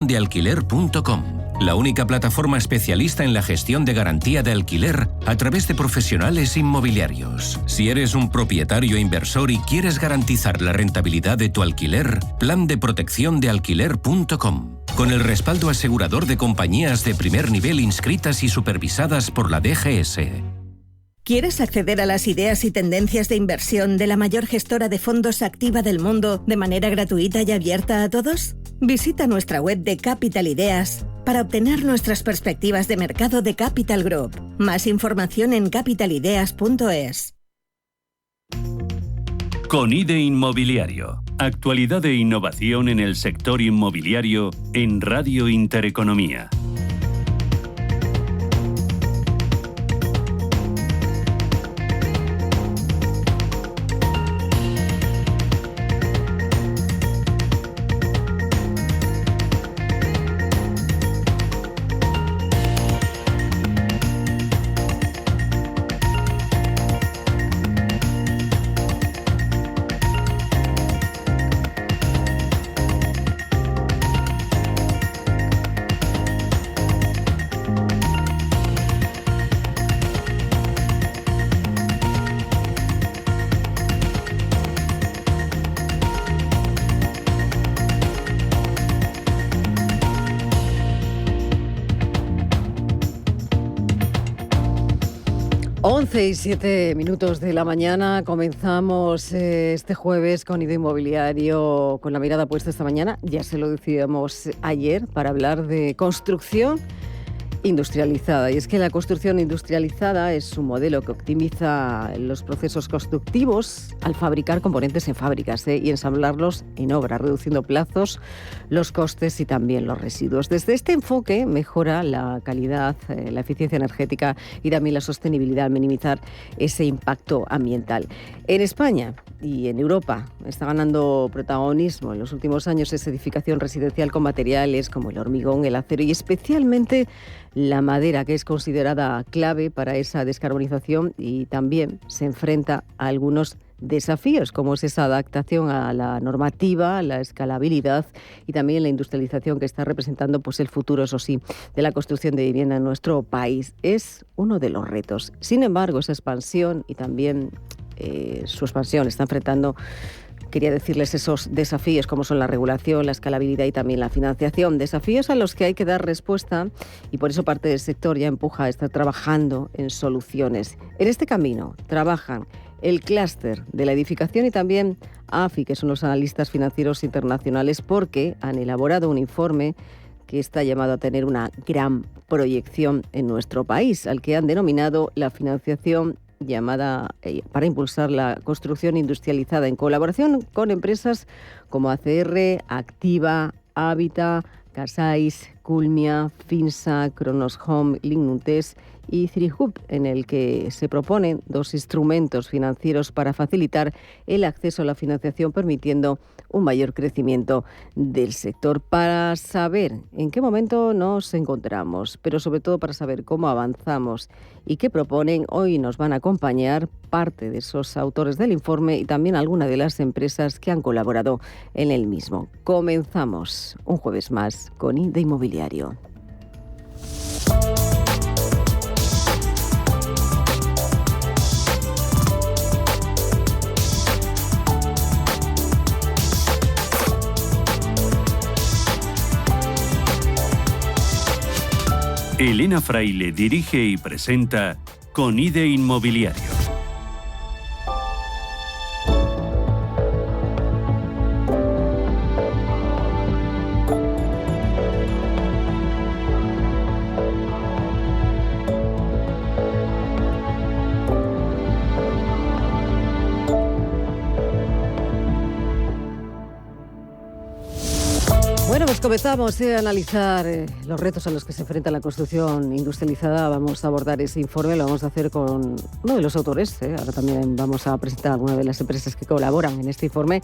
de alquiler.com, la única plataforma especialista en la gestión de garantía de alquiler a través de profesionales inmobiliarios. Si eres un propietario inversor y quieres garantizar la rentabilidad de tu alquiler, plan de protección de alquiler.com, con el respaldo asegurador de compañías de primer nivel inscritas y supervisadas por la DGS. ¿Quieres acceder a las ideas y tendencias de inversión de la mayor gestora de fondos activa del mundo de manera gratuita y abierta a todos? Visita nuestra web de Capital Ideas para obtener nuestras perspectivas de mercado de Capital Group. Más información en capitalideas.es. Con IDE Inmobiliario. Actualidad e innovación en el sector inmobiliario en Radio Intereconomía. Y 7 minutos de la mañana, comenzamos este jueves con IDE Inmobiliario, con la mirada puesta esta mañana, ya se lo decíamos ayer, para hablar de construcción industrializada. Y es que la construcción industrializada es un modelo que optimiza los procesos constructivos al fabricar componentes en fábricas y ensamblarlos en obra, reduciendo plazos, los costes y también los residuos. Desde este enfoque mejora la calidad, la eficiencia energética y también la sostenibilidad al minimizar ese impacto ambiental. En España y en Europa está ganando protagonismo en los últimos años esa edificación residencial con materiales como el hormigón, el acero y especialmente la madera, que es considerada clave para esa descarbonización y también se enfrenta a algunos desafíos, como es esa adaptación a la normativa, la escalabilidad y también la industrialización que está representando pues el futuro, eso sí, de la construcción de vivienda en nuestro país. Es uno de los retos. Sin embargo, esa expansión y también su expansión está enfrentando, quería decirles, esos desafíos como son la regulación, la escalabilidad y también la financiación. Desafíos a los que hay que dar respuesta y por eso parte del sector ya empuja a estar trabajando en soluciones. En este camino trabajan el clúster de la edificación y también AFI, que son los analistas financieros internacionales, porque han elaborado un informe que está llamado a tener una gran proyección en nuestro país, al que han denominado la financiación llamada para impulsar la construcción industrializada, en colaboración con empresas como ACR, Activa, Habita, Casais, Culmia, Finsa, Kronos Home, Lignutes y Cirihub, en el que se proponen dos instrumentos financieros para facilitar el acceso a la financiación, permitiendo un mayor crecimiento del sector. Para saber en qué momento nos encontramos, pero sobre todo para saber cómo avanzamos y qué proponen, hoy nos van a acompañar parte de esos autores del informe y también algunas de las empresas que han colaborado en el mismo. Comenzamos un jueves más con IDE Inmobiliario. Elena Fraile dirige y presenta Con IDE Inmobiliario. Comenzamos a analizar los retos a los que se enfrenta la construcción industrializada. Vamos a abordar ese informe, lo vamos a hacer con uno de los autores. Ahora también vamos a presentar a alguna de las empresas que colaboran en este informe.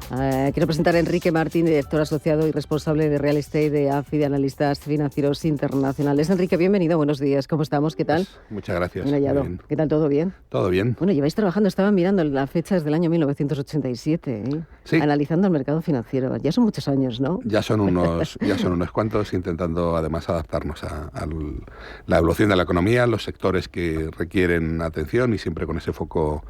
Quiero presentar a Enrique Martín, director asociado y responsable de Real Estate de AFI, de Analistas Financieros Internacionales. Enrique, bienvenido, buenos días, ¿cómo estamos? ¿Qué tal? Muchas gracias. Bien hallado. ¿Qué tal, todo bien? Todo bien. Bueno, lleváis trabajando, estaba mirando la fecha desde el año 1987, Sí. Analizando el mercado financiero. Ya son muchos años, ¿no? Ya son unos unos cuantos, intentando además adaptarnos a la evolución de la economía, los sectores que requieren atención y siempre con ese foco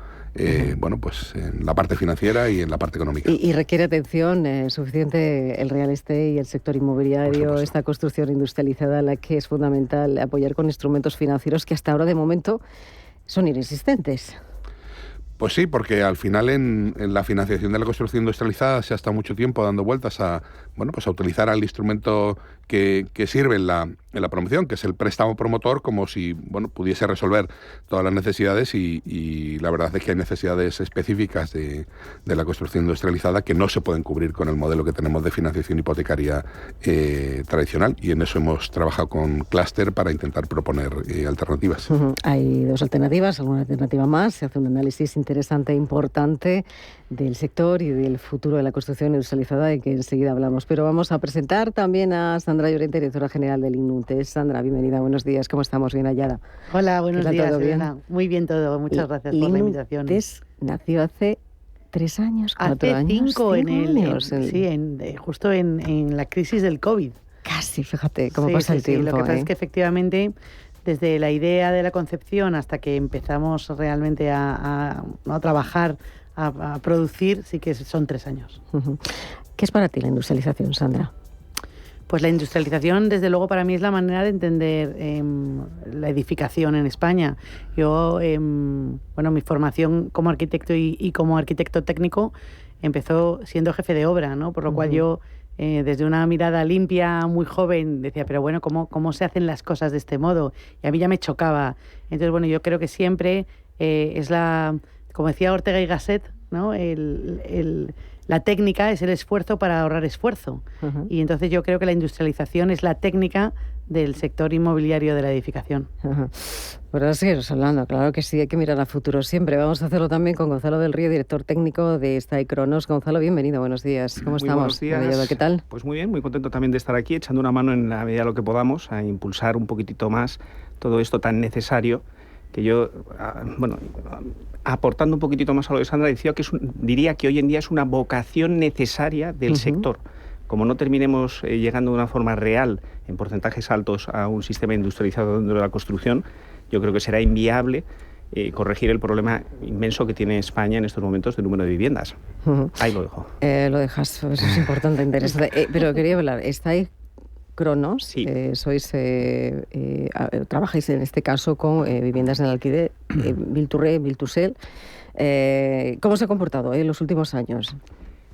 pues en la parte financiera y en la parte económica. Y requiere atención suficiente el real estate y el sector inmobiliario, esta construcción industrializada a la que es fundamental apoyar con instrumentos financieros que hasta ahora de momento son inexistentes. Pues sí, porque al final en la financiación de la construcción industrializada se ha estado mucho tiempo dando vueltas a utilizar el instrumento que sirve en la promoción, que es el préstamo promotor, como si pudiese resolver todas las necesidades y la verdad es que hay necesidades específicas de la construcción industrializada que no se pueden cubrir con el modelo que tenemos de financiación hipotecaria tradicional, y en eso hemos trabajado con Cluster para intentar proponer alternativas. Hay dos alternativas, alguna alternativa más. Se hace un análisis interesante e importante del sector y del futuro de la construcción industrializada, de que enseguida hablamos. Pero vamos a presentar también a Sandra Llorente, directora general del INUNTES. Sandra, bienvenida, buenos días, ¿cómo estamos? Bien hallada. Hola, buenos días, ¿todo bien? Elena. Muy bien todo, muchas gracias por la invitación. INUNTES nació hace 3 años, 4 hace años. 5 justo en la crisis del COVID. Casi, fíjate cómo pasa el tiempo. Lo que pasa es que efectivamente, desde la idea de la concepción hasta que empezamos realmente a trabajar, a producir, sí que son 3 años. ¿Qué es para ti la industrialización, Sandra? Pues la industrialización, desde luego, para mí es la manera de entender la edificación en España. Yo, mi formación como arquitecto y como arquitecto técnico empezó siendo jefe de obra, ¿no? Por lo cual yo, desde una mirada limpia, muy joven, decía, pero bueno, ¿cómo se hacen las cosas de este modo? Y a mí ya me chocaba. Entonces, yo creo que siempre es como decía Ortega y Gasset, ¿no? La técnica es el esfuerzo para ahorrar esfuerzo. Y entonces yo creo que la industrialización es la técnica del sector inmobiliario de la edificación. Pues ahora seguimos hablando, claro que sí, hay que mirar a futuro siempre. Vamos a hacerlo también con Gonzalo del Río, director técnico de STAI Cronos. Gonzalo, bienvenido, buenos días. ¿Cómo estamos? Buenos días. ¿Qué tal? Pues muy bien, muy contento también de estar aquí, echando una mano en la medida de lo que podamos a impulsar un poquitito más todo esto tan necesario, que yo, aportando un poquitito más a lo de Sandra, diría que hoy en día es una vocación necesaria del sector. Como no terminemos llegando de una forma real, en porcentajes altos, a un sistema industrializado dentro de la construcción, yo creo que será inviable corregir el problema inmenso que tiene España en estos momentos de número de viviendas. Ahí lo dejo. Lo dejas, eso es importante, interesante. Pero quería hablar, ¿estáis Cronos? Sí. Trabajáis en este caso con viviendas en alquiler, Build to Rent, Build to Sell. ¿Cómo se ha comportado en los últimos años?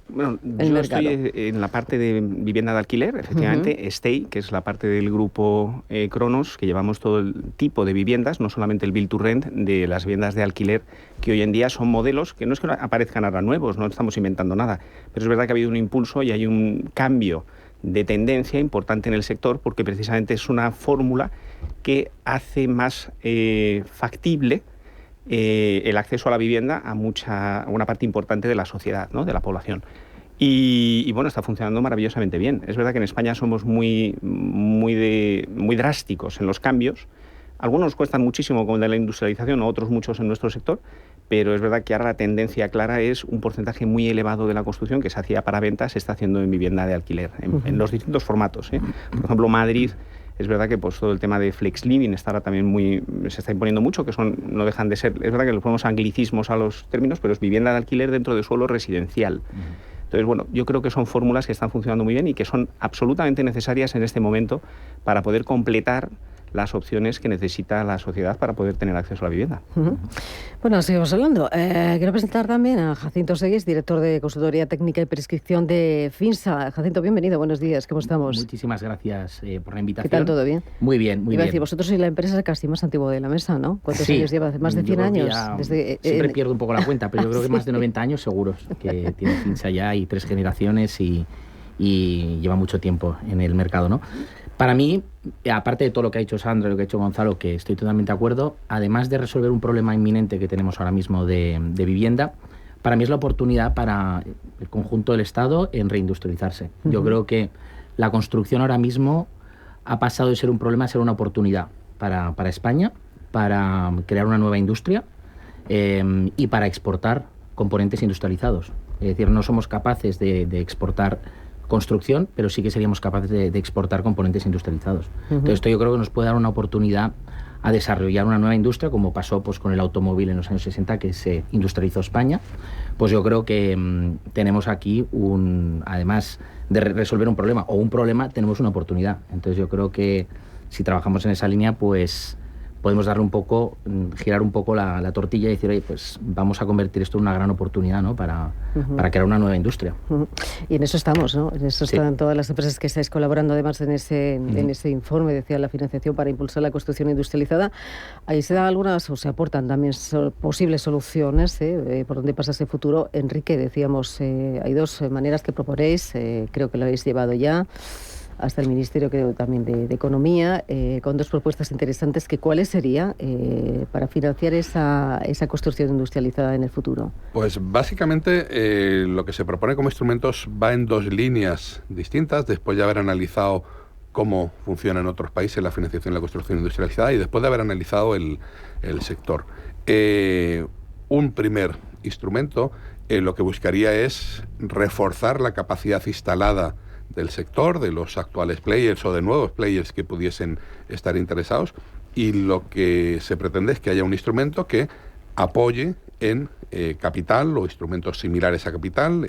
Bueno, yo estoy en la parte de vivienda de alquiler, efectivamente, STAI, que es la parte del grupo Cronos, que llevamos todo el tipo de viviendas, no solamente el Build to Rent, de las viviendas de alquiler, que hoy en día son modelos que no es que aparezcan ahora nuevos, no estamos inventando nada, pero es verdad que ha habido un impulso y hay un cambio de tendencia importante en el sector, porque precisamente es una fórmula que hace más factible el acceso a la vivienda a una parte importante de la sociedad, ¿no? De la población. Y está funcionando maravillosamente bien. Es verdad que en España somos muy drásticos en los cambios. Algunos cuestan muchísimo, como el de la industrialización, otros muchos en nuestro sector, pero es verdad que ahora la tendencia clara es un porcentaje muy elevado de la construcción que se hacía para venta, se está haciendo en vivienda de alquiler, en los distintos formatos. Por ejemplo, Madrid, es verdad que todo el tema de flex living está ahora también se está imponiendo mucho, que no dejan de ser, es verdad que le ponemos anglicismos a los términos, pero es vivienda de alquiler dentro de suelo residencial. Entonces, yo creo que son fórmulas que están funcionando muy bien y que son absolutamente necesarias en este momento para poder completar las opciones que necesita la sociedad para poder tener acceso a la vivienda. Bueno, seguimos hablando. Quiero presentar también a Jacinto Seguis, director de Consultoría Técnica y Prescripción de Finsa. Jacinto, bienvenido, buenos días, ¿cómo estamos? Muchísimas gracias por la invitación. ¿Qué tal, todo bien? Muy bien, muy bien. Iba a decir, vosotros sois la empresa casi más antigua de la mesa, ¿no? ¿Cuántos años lleva? ¿Más de 100 años? Siempre pierdo un poco la cuenta, pero yo creo que más de 90 años seguros que tiene Finsa ya, y 3 generaciones y lleva mucho tiempo en el mercado, ¿no? Para mí, aparte de todo lo que ha dicho Sandra y lo que ha dicho Gonzalo, que estoy totalmente de acuerdo, además de resolver un problema inminente que tenemos ahora mismo de vivienda, para mí es la oportunidad para el conjunto del Estado en reindustrializarse. Yo creo que la construcción ahora mismo ha pasado de ser un problema a ser una oportunidad para España, para crear una nueva industria y para exportar componentes industrializados. Es decir, no somos capaces de exportar construcción, pero sí que seríamos capaces de exportar componentes industrializados. Entonces esto yo creo que nos puede dar una oportunidad a desarrollar una nueva industria, como pasó pues con el automóvil en los años 60, que se industrializó España. Pues yo creo que tenemos aquí además de resolver un problema o un problema, tenemos una oportunidad. Entonces yo creo que si trabajamos en esa línea, pues podemos darle un poco, girar un poco la tortilla y decir, oye, pues vamos a convertir esto en una gran oportunidad, ¿no? Para crear una nueva industria. Y en eso estamos, ¿no? En eso están todas las empresas que estáis colaborando, además, en ese informe, decía, la financiación para impulsar la construcción industrializada. Ahí se dan algunas, o se aportan también posibles soluciones, por dónde pasa ese futuro. Enrique, decíamos, hay dos maneras que proponéis, creo que lo habéis llevado ya hasta el Ministerio, creo, también de Economía, con dos propuestas interesantes. ¿Cuáles serían para financiar esa construcción industrializada en el futuro? Pues básicamente lo que se propone como instrumentos va en dos líneas distintas, después de haber analizado cómo funciona en otros países la financiación de la construcción industrializada y después de haber analizado el sector. Un primer instrumento lo que buscaría es reforzar la capacidad instalada del sector, de los actuales players o de nuevos players que pudiesen estar interesados, y lo que se pretende es que haya un instrumento que apoye en capital o instrumentos similares a capital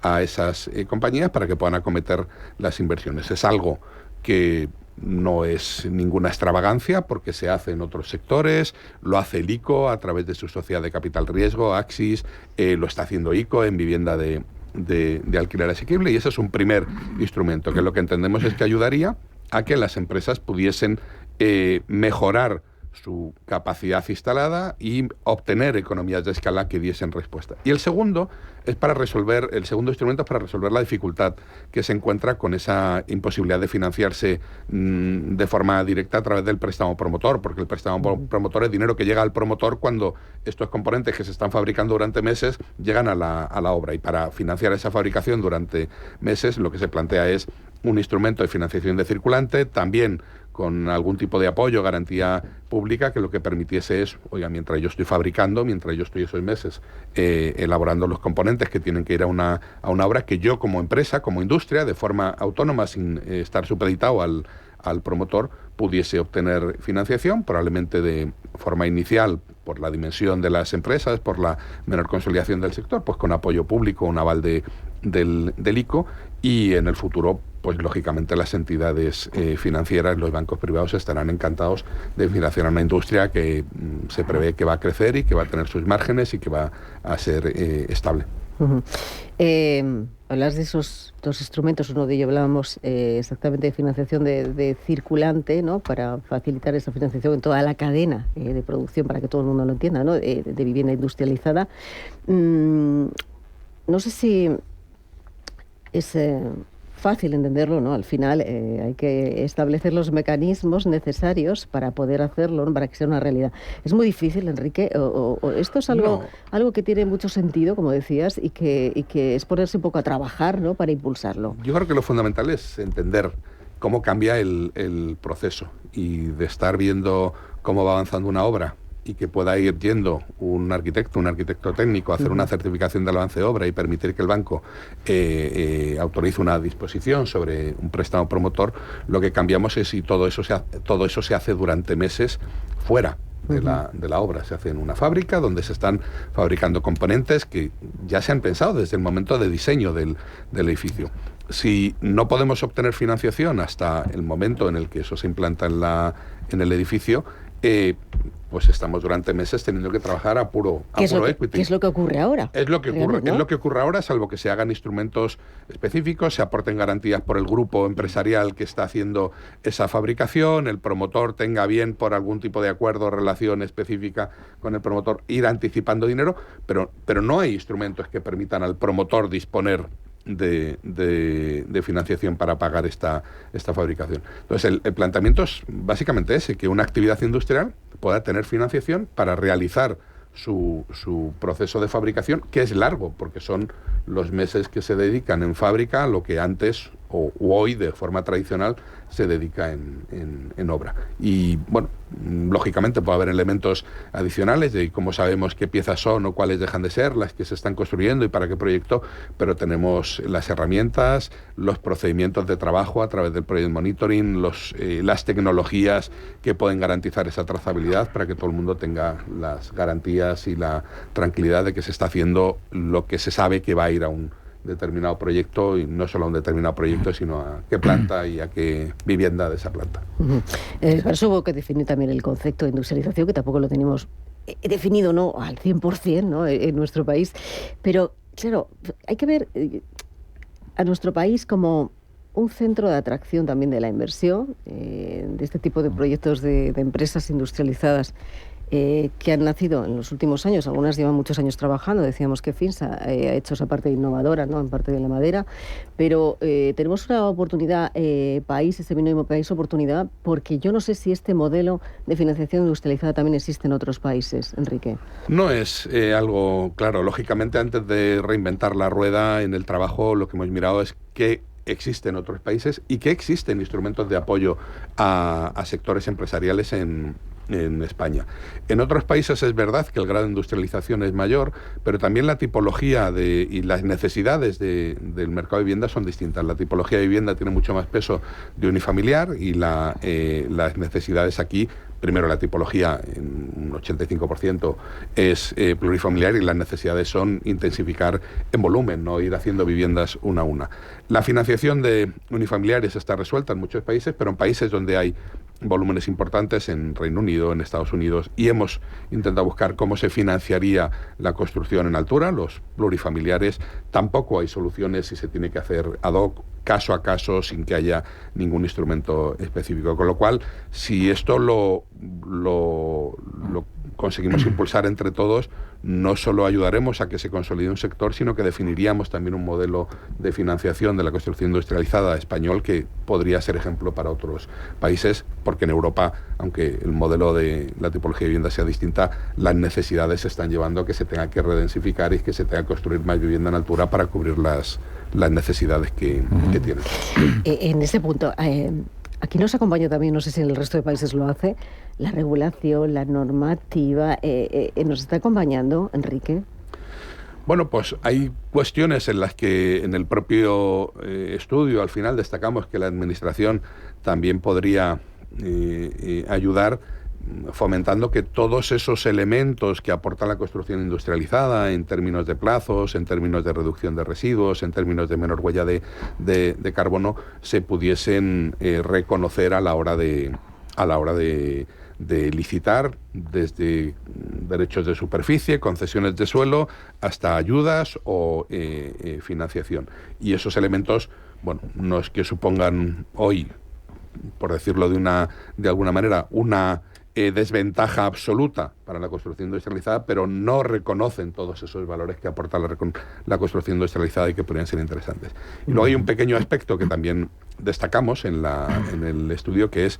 a esas compañías para que puedan acometer las inversiones. Es algo que no es ninguna extravagancia porque se hace en otros sectores, lo hace el ICO a través de su sociedad de capital riesgo, Axis, lo está haciendo ICO en vivienda de alquiler asequible, y ese es un primer instrumento que lo que entendemos es que ayudaría a que las empresas pudiesen mejorar su capacidad instalada y obtener economías de escala que diesen respuesta. Y el segundo instrumento es para resolver la dificultad que se encuentra con esa imposibilidad de financiarse de forma directa a través del préstamo promotor, porque el préstamo promotor es dinero que llega al promotor cuando estos componentes que se están fabricando durante meses llegan a la obra, y para financiar esa fabricación durante meses lo que se plantea es un instrumento de financiación de circulante, también con algún tipo de apoyo, garantía pública, que lo que permitiese es, oiga, mientras yo estoy fabricando, mientras yo estoy esos meses elaborando los componentes que tienen que ir a una obra, que yo como empresa, como industria, de forma autónoma, sin estar supeditado al promotor, pudiese obtener financiación, probablemente de forma inicial, por la dimensión de las empresas, por la menor consolidación del sector, pues con apoyo público, un aval del ICO, y en el futuro, pues lógicamente las entidades financieras, los bancos privados estarán encantados de financiar una industria que se prevé que va a crecer y que va a tener sus márgenes y que va a ser estable. Hablas de esos dos instrumentos, uno de ellos hablábamos exactamente de financiación de circulante, ¿no? Para facilitar esa financiación en toda la cadena de producción, para que todo el mundo lo entienda, ¿no? De vivienda industrializada. No sé si es fácil entenderlo, ¿no? Al final hay que establecer los mecanismos necesarios para poder hacerlo, ¿no? Para que sea una realidad. ¿Es muy difícil, Enrique? ¿O esto es algo que tiene mucho sentido, como decías, y que es ponerse un poco a trabajar, ¿no? Para impulsarlo? Yo creo que lo fundamental es entender cómo cambia el proceso, y de estar viendo cómo va avanzando una obra y que pueda ir yendo un arquitecto técnico a hacer una certificación del avance de obra y permitir que el banco autorice una disposición sobre un préstamo promotor. Lo que cambiamos es si todo eso se hace durante meses fuera de la obra. Se hace en una fábrica donde se están fabricando componentes que ya se han pensado desde el momento de diseño del edificio. Si no podemos obtener financiación hasta el momento en el que eso se implanta en el edificio, pues estamos durante meses teniendo que trabajar a puro equity. ¿Qué es lo que ocurre ahora? Es lo que ocurre, ¿no? Es lo que ocurre ahora, salvo que se hagan instrumentos específicos, se aporten garantías por el grupo empresarial que está haciendo esa fabricación, el promotor tenga bien, por algún tipo de acuerdo o relación específica con el promotor, ir anticipando dinero, pero no hay instrumentos que permitan al promotor disponer de financiación para pagar esta fabricación. Entonces el planteamiento es básicamente ese, que una actividad industrial pueda tener financiación para realizar su proceso de fabricación, que es largo, porque son los meses que se dedican en fábrica a lo que antes o hoy de forma tradicional se dedica en obra. Y bueno, lógicamente puede haber elementos adicionales de cómo sabemos qué piezas son o cuáles dejan de ser las que se están construyendo y para qué proyecto, pero tenemos las herramientas, los procedimientos de trabajo a través del Project Monitoring, las tecnologías que pueden garantizar esa trazabilidad para que todo el mundo tenga las garantías y la tranquilidad de que se está haciendo lo que se sabe que va a ir a un determinado proyecto, y no solo a un determinado proyecto, sino a qué planta y a qué vivienda de esa planta. Para eso hubo que definir también el concepto de industrialización, que tampoco lo tenemos definido, ¿no?, al 100%, ¿no?, en nuestro país. Pero, claro, hay que ver a nuestro país como un centro de atracción también de la inversión, de este tipo de proyectos de empresas industrializadas que han nacido en los últimos años. Algunas llevan muchos años trabajando. Decíamos que FINSA ha hecho esa parte innovadora, ¿no?, en parte de la madera, pero tenemos una oportunidad país, ese mínimo país oportunidad, porque yo no sé si este modelo de financiación industrializada también existe en otros países, Enrique. No es algo claro. Lógicamente, antes de reinventar la rueda en el trabajo, lo que hemos mirado es qué existe en otros países y qué existen instrumentos de apoyo a sectores empresariales en España. En otros países es verdad que el grado de industrialización es mayor, pero también la tipología y las necesidades del mercado de vivienda son distintas. La tipología de vivienda tiene mucho más peso de unifamiliar y las necesidades aquí, primero la tipología en un 85% es plurifamiliar, y las necesidades son intensificar en volumen, no ir haciendo viviendas una a una. La financiación de unifamiliares está resuelta en muchos países, pero en países donde hay volúmenes importantes, en Reino Unido, en Estados Unidos, y hemos intentado buscar cómo se financiaría la construcción en altura, los plurifamiliares. Tampoco hay soluciones y se tiene que hacer ad hoc, caso a caso, sin que haya ningún instrumento específico. Con lo cual, si esto lo conseguimos impulsar entre todos, no solo ayudaremos a que se consolide un sector, sino que definiríamos también un modelo de financiación de la construcción industrializada español que podría ser ejemplo para otros países, porque en Europa, aunque el modelo de la tipología de vivienda sea distinta, las necesidades se están llevando a que se tenga que redensificar y que se tenga que construir más vivienda en altura para cubrir las necesidades que tienen. En ese punto, aquí nos acompaña también, no sé si en el resto de países lo hace, la regulación, la normativa. ¿Nos está acompañando, Enrique? Bueno, pues hay cuestiones en las que en el propio estudio al final destacamos que la Administración también podría ayudar, fomentando que todos esos elementos que aporta la construcción industrializada en términos de plazos, en términos de reducción de residuos, en términos de menor huella de carbono, se pudiesen reconocer a la hora de licitar, desde derechos de superficie, concesiones de suelo, hasta ayudas o financiación. Y esos elementos, bueno, no es que supongan hoy, por decirlo de alguna manera, una desventaja absoluta para la construcción industrializada, pero no reconocen todos esos valores que aporta la construcción industrializada y que podrían ser interesantes. Y luego hay un pequeño aspecto que también destacamos en el estudio, que es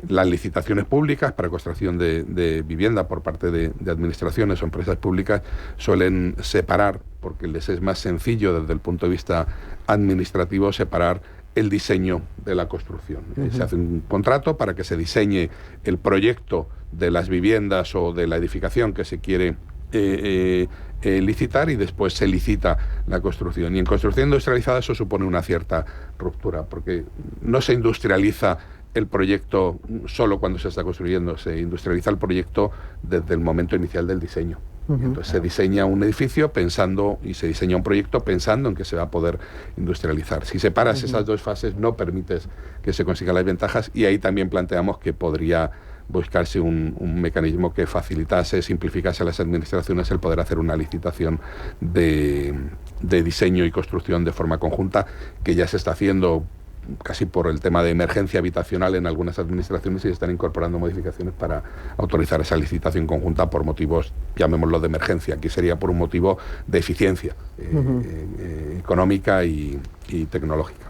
las licitaciones públicas para construcción de vivienda por parte de administraciones o empresas públicas suelen separar, porque les es más sencillo desde el punto de vista administrativo separar el diseño de la construcción. Se hace un contrato para que se diseñe el proyecto de las viviendas o de la edificación que se quiere licitar, y después se licita la construcción. Y en construcción industrializada eso supone una cierta ruptura, porque no se industrializa el proyecto solo cuando se está construyendo, se industrializa el proyecto desde el momento inicial del diseño. Entonces se diseña un edificio y se diseña un proyecto pensando en que se va a poder industrializar. Si separas esas dos fases, no permites que se consigan las ventajas, y ahí también planteamos que podría buscarse un mecanismo que facilitase, simplificase a las administraciones el poder hacer una licitación de diseño y construcción de forma conjunta, que ya se está haciendo casi por el tema de emergencia habitacional en algunas administraciones, y están incorporando modificaciones para autorizar esa licitación conjunta por motivos, llamémoslo, de emergencia. Aquí sería por un motivo de eficiencia económica y tecnológica.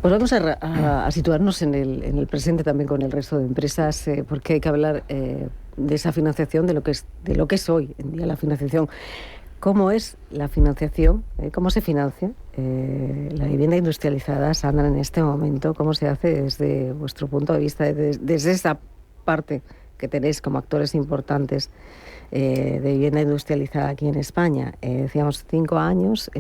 Pues vamos a situarnos en el presente también con el resto de empresas, porque hay que hablar de esa financiación, de lo que es hoy en día la financiación. ¿Cómo es la financiación? ¿Cómo se financia la vivienda industrializada, Sandra, en este momento? ¿Cómo se hace desde vuestro punto de vista, desde esa parte que tenéis como actores importantes de vivienda industrializada aquí en España? Decíamos 5 años.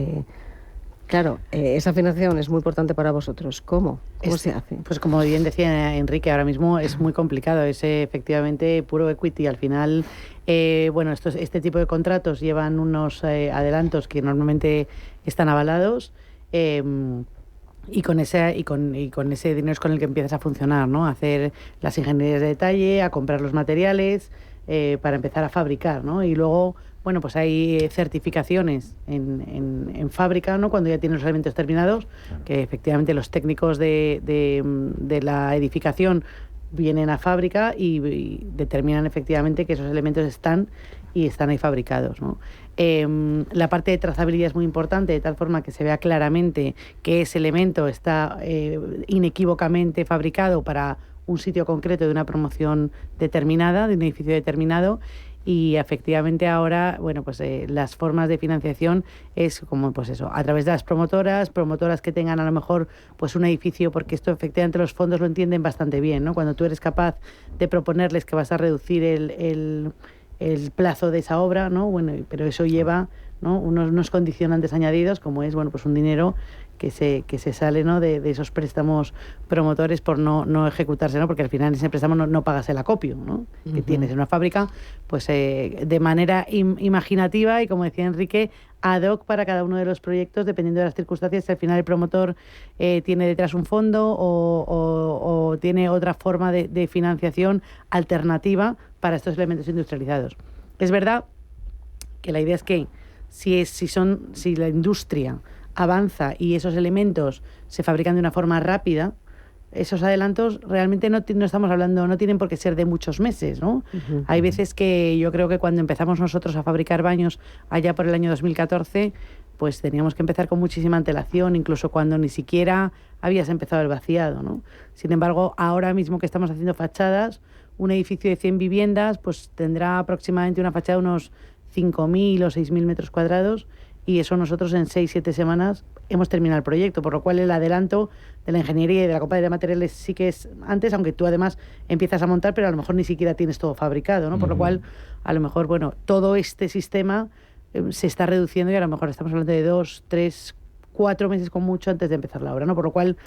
Claro, esa financiación es muy importante para vosotros. ¿Cómo se hace? Pues como bien decía Enrique, ahora mismo es muy complicado, es efectivamente puro equity. Al final, este tipo de contratos llevan unos adelantos que normalmente están avalados y con ese dinero es con el que empiezas a funcionar, ¿no? A hacer las ingenierías de detalle, a comprar los materiales para empezar a fabricar, ¿no? Y luego, pues hay certificaciones en fábrica, ¿no? Cuando ya tienes los elementos terminados, que efectivamente los técnicos de la edificación vienen a fábrica y determinan efectivamente que esos elementos están ahí fabricados, ¿no? La parte de trazabilidad es muy importante, de tal forma que se vea claramente que ese elemento está inequívocamente fabricado para un sitio concreto de una promoción determinada, de un edificio determinado. Y efectivamente ahora, las formas de financiación es como, a través de las promotoras que tengan a lo mejor un edificio, porque esto efectivamente los fondos lo entienden bastante bien, ¿no? Cuando tú eres capaz de proponerles que vas a reducir el plazo de esa obra, ¿no? Pero eso lleva, ¿no?, unos condicionantes añadidos, como es, un dinero que se sale, ¿no?, de esos préstamos promotores por no ejecutarse, ¿no? Porque al final en ese préstamo no pagas el acopio, ¿no? Uh-huh. Que tienes en una fábrica, de manera imaginativa y, como decía Enrique, ad hoc para cada uno de los proyectos, dependiendo de las circunstancias. Si al final el promotor tiene detrás un fondo o tiene otra forma de financiación alternativa para estos elementos industrializados. Es verdad que la idea es que si la industria avanza y esos elementos se fabrican de una forma rápida, esos adelantos realmente no estamos hablando, no tienen por qué ser de muchos meses, ¿no? Uh-huh. Hay veces que yo creo que cuando empezamos nosotros a fabricar baños allá por el año 2014, pues teníamos que empezar con muchísima antelación, incluso cuando ni siquiera habías empezado el vaciado, ¿no? Sin embargo, ahora mismo que estamos haciendo fachadas, un edificio de 100 viviendas pues tendrá aproximadamente una fachada de unos 5.000 o 6.000 metros cuadrados, y eso nosotros en 6-7 semanas hemos terminado el proyecto, por lo cual el adelanto de la ingeniería y de la compra de materiales sí que es antes, aunque tú además empiezas a montar, pero a lo mejor ni siquiera tienes todo fabricado, ¿no? Por lo cual, a lo mejor, todo este sistema se está reduciendo y a lo mejor estamos hablando de 2, 3, 4 meses con mucho antes de empezar la obra, ¿no? Por lo cual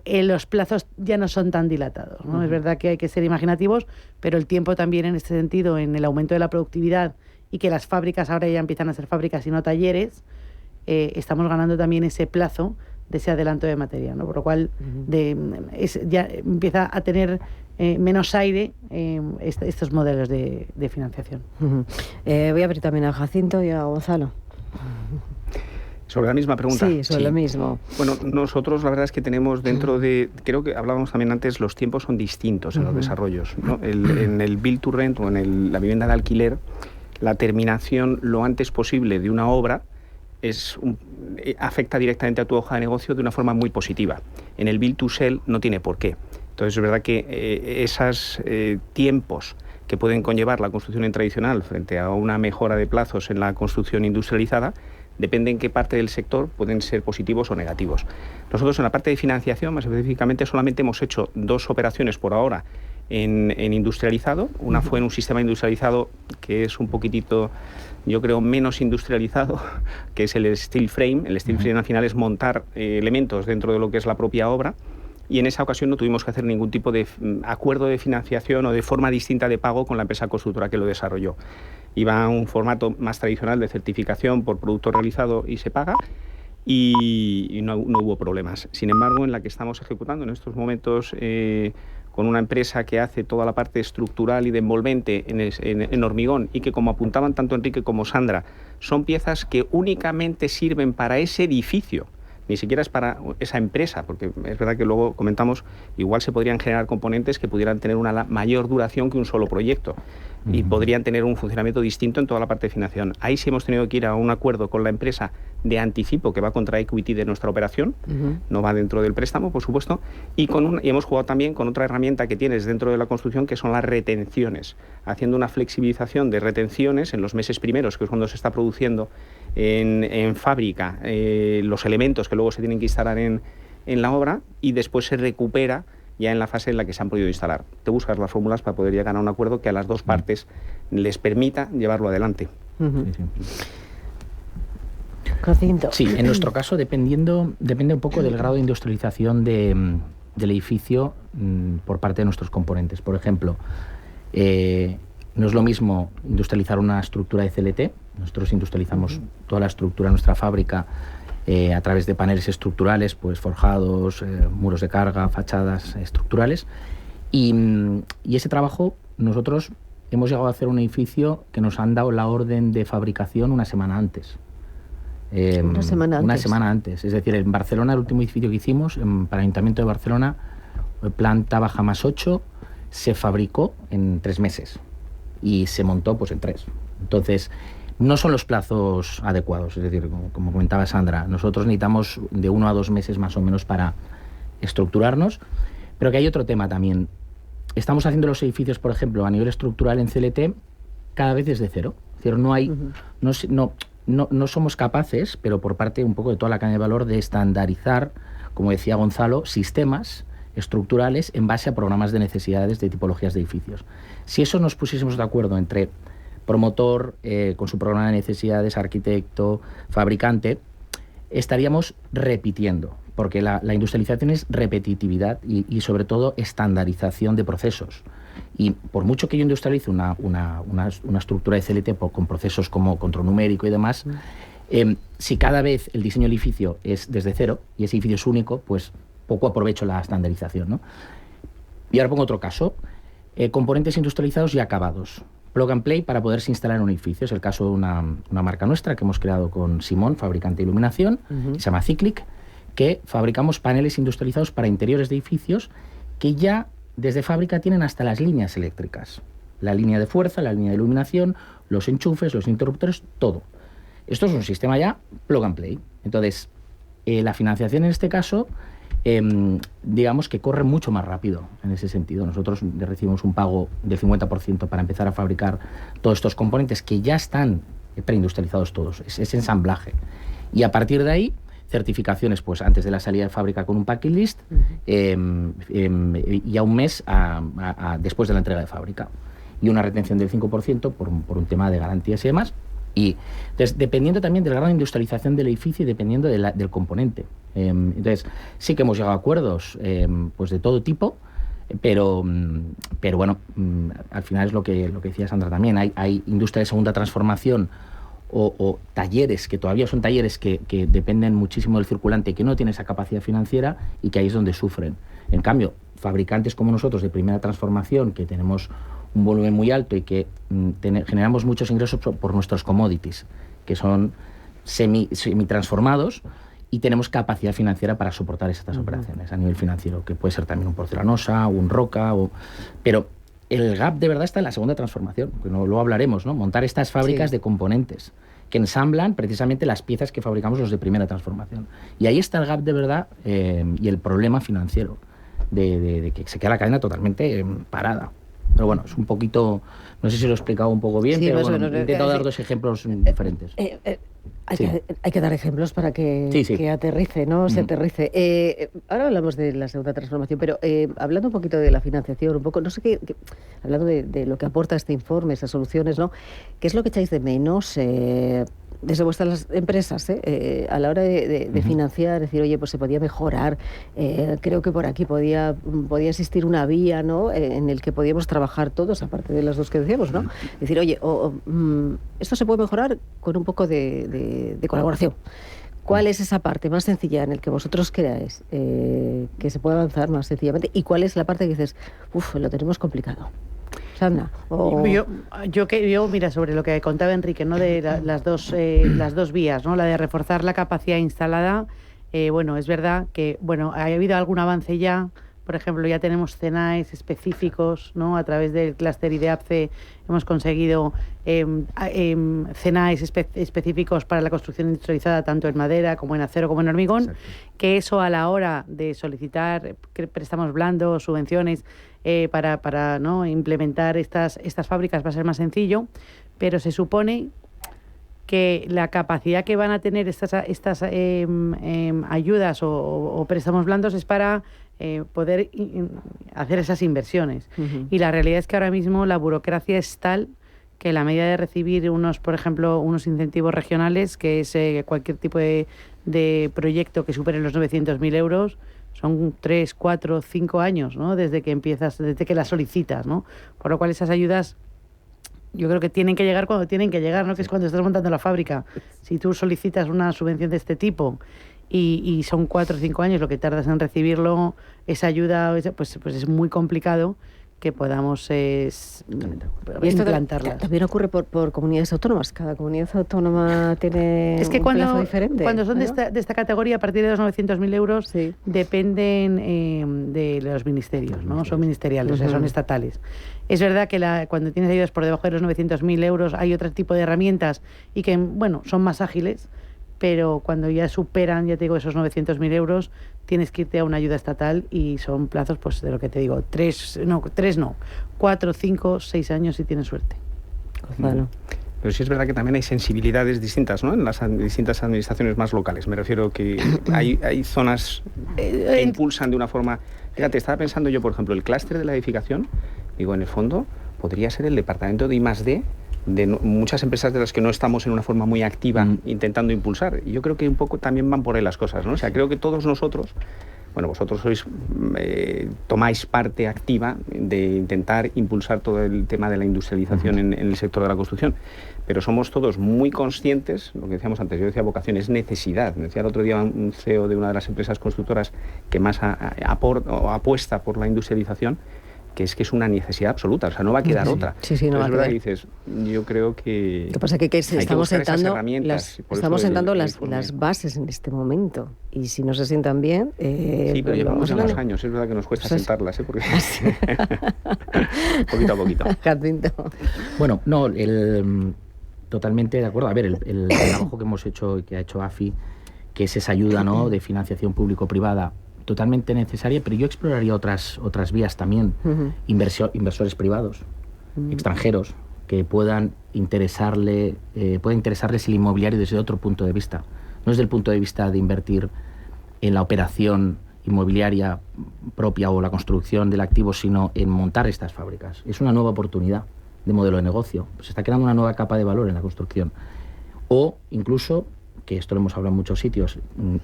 los plazos ya no son tan dilatados, ¿no? Uh-huh. Es verdad que hay que ser imaginativos, pero el tiempo también en este sentido, en el aumento de la productividad y que las fábricas ahora ya empiezan a ser fábricas y no talleres, estamos ganando también ese plazo de ese adelanto de material, ¿no? Por lo cual ya empieza a tener menos aire estos modelos de financiación. Uh-huh. Voy a abrir también a Jacinto y a Gonzalo. ¿Sobre la misma pregunta? Sí, sobre lo mismo. Bueno, nosotros la verdad es que tenemos dentro de... Creo que hablábamos también antes, los tiempos son distintos en los desarrollos, ¿no? En el build to rent o en la vivienda de alquiler, la terminación lo antes posible de una obra afecta directamente a tu hoja de negocio de una forma muy positiva. En el build to sell no tiene por qué. Entonces es verdad que esos tiempos que pueden conllevar la construcción en tradicional frente a una mejora de plazos en la construcción industrializada, depende en qué parte del sector pueden ser positivos o negativos. Nosotros en la parte de financiación, más específicamente, solamente hemos hecho 2 operaciones por ahora en industrializado. Una fue en un sistema industrializado que es un poquitito, yo creo, menos industrializado, que es el steel frame. El steel frame al final es montar elementos dentro de lo que es la propia obra, y en esa ocasión no tuvimos que hacer ningún tipo de acuerdo de financiación o de forma distinta de pago con la empresa constructora que lo desarrolló. Iba a un formato más tradicional de certificación por producto realizado y se paga, y no hubo problemas. Sin embargo, en la que estamos ejecutando en estos momentos con una empresa que hace toda la parte estructural y de envolvente en hormigón, y que, como apuntaban tanto Enrique como Sandra, son piezas que únicamente sirven para ese edificio, ni siquiera es para esa empresa, porque es verdad que luego comentamos, igual se podrían generar componentes que pudieran tener una mayor duración que un solo proyecto y podrían tener un funcionamiento distinto en toda la parte de financiación. Ahí sí hemos tenido que ir a un acuerdo con la empresa de anticipo que va contra equity de nuestra operación, no va dentro del préstamo, por supuesto, y hemos jugado también con otra herramienta que tienes dentro de la construcción, que son las retenciones, haciendo una flexibilización de retenciones en los meses primeros, que es cuando se está produciendo en fábrica los elementos que luego se tienen que instalar en la obra, y después se recupera ya en la fase en la que se han podido instalar. Te buscas las fórmulas para poder llegar a un acuerdo que a las dos partes les permita llevarlo adelante. Jacinto. Sí, en nuestro caso depende un poco del grado de industrialización del edificio por parte de nuestros componentes. Por ejemplo, no es lo mismo industrializar una estructura de CLT. Nosotros industrializamos toda la estructura de nuestra fábrica a través de paneles estructurales, pues forjados, muros de carga, fachadas estructurales. Y ese trabajo nosotros hemos llegado a hacer un edificio que nos han dado la orden de fabricación una semana antes. Una semana antes. Es decir, en Barcelona, el último edificio que hicimos, para el Ayuntamiento de Barcelona, planta baja más 8, se fabricó en 3 meses y se montó pues en 3. Entonces, no son los plazos adecuados. Es decir, como comentaba Sandra, nosotros necesitamos de 1 a 2 meses más o menos para estructurarnos, pero que hay otro tema también. Estamos haciendo los edificios, por ejemplo, a nivel estructural en CLT, cada vez desde cero. Es decir, no hay... No somos capaces, pero por parte un poco de toda la cadena de valor, de estandarizar, como decía Gonzalo, sistemas estructurales en base a programas de necesidades de tipologías de edificios. Si eso nos pusiésemos de acuerdo entre promotor, con su programa de necesidades, arquitecto, fabricante, estaríamos repitiendo, porque la industrialización es repetitividad y sobre todo estandarización de procesos. Y por mucho que yo industrialice una estructura de CLT con procesos como control numérico y demás, si cada vez el diseño del edificio es desde cero y ese edificio es único, pues poco aprovecho la estandarización, ¿no? Y ahora pongo otro caso, componentes industrializados y acabados. Plug and play para poderse instalar en un edificio. Es el caso de una marca nuestra que hemos creado con Simón, fabricante de iluminación, que se llama Cyclic, que fabricamos paneles industrializados para interiores de edificios que ya desde fábrica tienen hasta las líneas eléctricas. La línea de fuerza, la línea de iluminación, los enchufes, los interruptores, todo. Esto es un sistema ya plug and play. Entonces, la financiación en este caso, digamos que corre mucho más rápido en ese sentido. Nosotros recibimos un pago del 50% para empezar a fabricar todos estos componentes que ya están preindustrializados todos. Es ensamblaje. Y a partir de ahí, certificaciones pues antes de la salida de fábrica con un packing list y a un mes después de la entrega de fábrica. Y una retención del 5% por un tema de garantías y demás. Y entonces, dependiendo también del grado de industrialización del edificio y dependiendo del componente. Entonces, sí que hemos llegado a acuerdos pues de todo tipo, pero bueno, al final es lo que decía Sandra también. Hay industria de segunda transformación o talleres que todavía son talleres que dependen muchísimo del circulante y que no tienen esa capacidad financiera y que ahí es donde sufren. En cambio, fabricantes como nosotros de primera transformación, que tenemos un volumen muy alto y que generamos muchos ingresos por nuestros commodities, que son semi-transformados, y tenemos capacidad financiera para soportar estas operaciones a nivel financiero, que puede ser también un porcelanosa, un roca, pero el gap de verdad está en la segunda transformación, que luego hablaremos, ¿no? Montar estas fábricas de componentes que ensamblan precisamente las piezas que fabricamos los de primera transformación. Y ahí está el gap de verdad y el problema financiero de que se queda la cadena totalmente parada. Pero bueno, es un poquito, no sé si lo he explicado un poco bien, pero bueno, he intentado dar 2 ejemplos diferentes. Hay que dar ejemplos para que aterrice, ¿no? Se aterrice. Ahora hablamos de la segunda transformación, pero hablando un poquito de la financiación, un poco, no sé qué hablando de lo que aporta este informe, esas soluciones, ¿no? ¿Qué es lo que echáis de menos desde vuestras empresas a la hora de financiar? Decir, oye, pues se podía mejorar, creo que por aquí podía existir una vía, ¿no? En el que podíamos trabajar todos, aparte de las 2 que decíamos, ¿no? Decir, oye, esto se puede mejorar con un poco de colaboración. ¿Cuál es esa parte más sencilla en el que vosotros creáis que se puede avanzar más sencillamente? ¿Y cuál es la parte que dices, lo tenemos complicado? Sandra. Yo, mira, sobre lo que contaba Enrique, ¿no? De las dos vías, ¿no? La de reforzar la capacidad instalada. Bueno, es verdad que, ha habido algún avance ya. Por ejemplo, ya tenemos CENAES específicos, ¿no? A través del clúster IDEAPCE hemos conseguido CENAES específicos para la construcción industrializada, tanto en madera como en acero como en hormigón. Exacto. Que eso a la hora de solicitar préstamos blandos, subvenciones, para ¿no? implementar estas fábricas va a ser más sencillo, pero se supone que la capacidad que van a tener estas ayudas o préstamos blandos es para poder hacer esas inversiones. Y la realidad es que ahora mismo la burocracia es tal que la medida de recibir por ejemplo, unos incentivos regionales, que es cualquier tipo de proyecto que supere los 900.000 euros, son 3, 4, 5 años, ¿no? Desde que las solicitas, ¿no? Por lo cual esas ayudas yo creo que tienen que llegar cuando tienen que llegar, ¿no? Que es cuando estás montando la fábrica. Si tú solicitas una subvención de este tipo y son 4 o 5 años lo que tardas en recibirlo, esa ayuda, pues es muy complicado que podamos implantarlas. También ocurre por comunidades autónomas. Cada comunidad autónoma tiene un plazo diferente. Cuando son de esta categoría, a partir de los 900.000 euros, dependen de los ministerios, ¿no? Son ministeriales, o sea, son estatales. Es verdad que cuando tienes ayudas por debajo de los 900.000 euros hay otro tipo de herramientas y que, bueno, son más ágiles, pero cuando ya superan, ya te digo, esos 900.000 euros, tienes que irte a una ayuda estatal y son plazos, pues de lo que te digo, 4, 5, 6 años si tienes suerte. Bueno. Pero sí es verdad que también hay sensibilidades distintas, ¿no? En las distintas administraciones más locales. Me refiero que hay zonas que impulsan de una forma... Fíjate, estaba pensando yo, por ejemplo, el clúster de la edificación, digo, en el fondo, podría ser el departamento de I+D de muchas empresas de las que no estamos en una forma muy activa intentando impulsar. Y yo creo que un poco también van por ahí las cosas, ¿no? O sea, creo que todos nosotros, bueno, vosotros tomáis parte activa de intentar impulsar todo el tema de la industrialización en el sector de la construcción, pero somos todos muy conscientes, lo que decíamos antes, yo decía vocación, es necesidad. Me decía el otro día un CEO de una de las empresas constructoras que más apuesta por la industrialización, que es una necesidad absoluta, o sea, no va a quedar otra. Sí, no va a quedar. Es verdad que dices, yo creo que... Lo que pasa es que estamos sentando las bases en este momento, y si no se sientan bien... sí, pero llevamos unos años, es verdad que nos cuesta sentarlas, porque... poquito a poquito. Jacinto. Bueno, no, totalmente de acuerdo. A ver, el trabajo que hemos hecho y que ha hecho AFI, que es esa ayuda, ¿no?, de financiación público-privada, totalmente necesaria, pero yo exploraría otras vías también, inversores privados, extranjeros, que puedan interesarles el inmobiliario desde otro punto de vista. No desde el punto de vista de invertir en la operación inmobiliaria propia o la construcción del activo, sino en montar estas fábricas. Es una nueva oportunidad de modelo de negocio. Se está creando una nueva capa de valor en la construcción. O incluso, que esto lo hemos hablado en muchos sitios,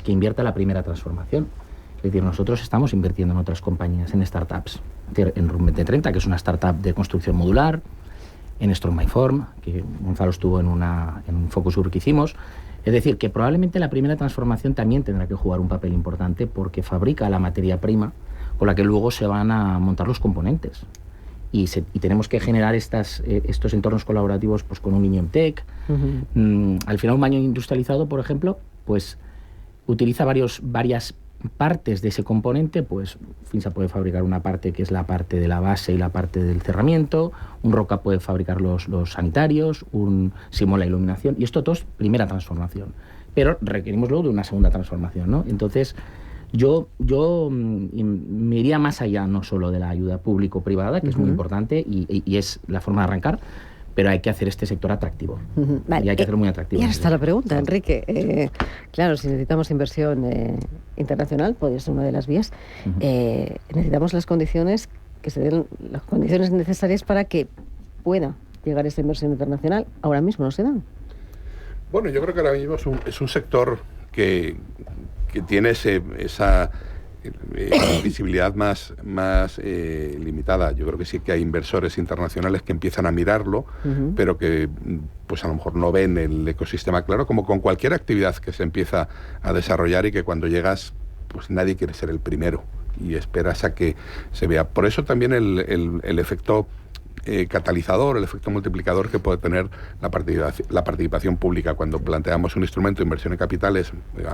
que invierta la primera transformación. Es decir, nosotros estamos invirtiendo en otras compañías, en startups. Es decir, en Room 2030, que es una startup de construcción modular, en Strong My Form, que Gonzalo estuvo en un focus group que hicimos. Es decir, que probablemente la primera transformación también tendrá que jugar un papel importante porque fabrica la materia prima con la que luego se van a montar los componentes. Y tenemos que generar estos entornos colaborativos pues, con un INEMTEC. Al final, un baño industrializado, por ejemplo, pues utiliza varias partes de ese componente. Pues Finsa puede fabricar una parte que es la parte de la base y la parte del cerramiento, un Roca puede fabricar los sanitarios, un Simón la iluminación, y esto todo es primera transformación, pero requerimos luego de una segunda transformación, ¿no? Entonces yo me iría más allá, no solo de la ayuda público-privada, que es muy importante y es la forma de arrancar, pero hay que hacer este sector atractivo. Vale. Y hay que hacerlo muy atractivo. Y ahora está la pregunta, Enrique. Claro, si necesitamos inversión internacional, podría ser una de las vías. Necesitamos las condiciones que se den, las condiciones necesarias para que pueda llegar esa inversión internacional. Ahora mismo no se dan. Bueno, yo creo que ahora mismo es un sector que tiene esa visibilidad más limitada. Yo creo que sí que hay inversores internacionales que empiezan a mirarlo, pero que pues a lo mejor no ven el ecosistema claro, como con cualquier actividad que se empieza a desarrollar y que cuando llegas pues nadie quiere ser el primero y esperas a que se vea. Por eso también el efecto catalizador, el efecto multiplicador que puede tener la participación pública. Cuando planteamos un instrumento de inversión en capitales,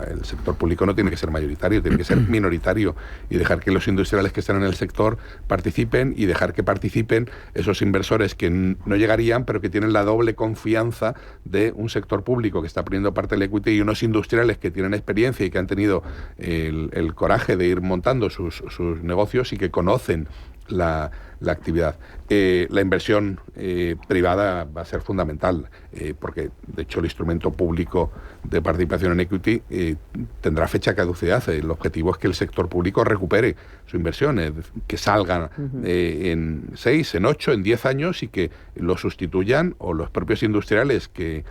el sector público no tiene que ser mayoritario, tiene que ser minoritario y dejar que los industriales que están en el sector participen y dejar que participen esos inversores que no llegarían, pero que tienen la doble confianza de un sector público que está poniendo parte del equity y unos industriales que tienen experiencia y que han tenido el coraje de ir montando sus negocios y que conocen la actividad. La inversión privada va a ser fundamental, porque de hecho el instrumento público de participación en equity tendrá fecha de caducidad. El objetivo es que el sector público recupere su inversión, que salgan en 6, en 8, en 10 años y que lo sustituyan o los propios industriales que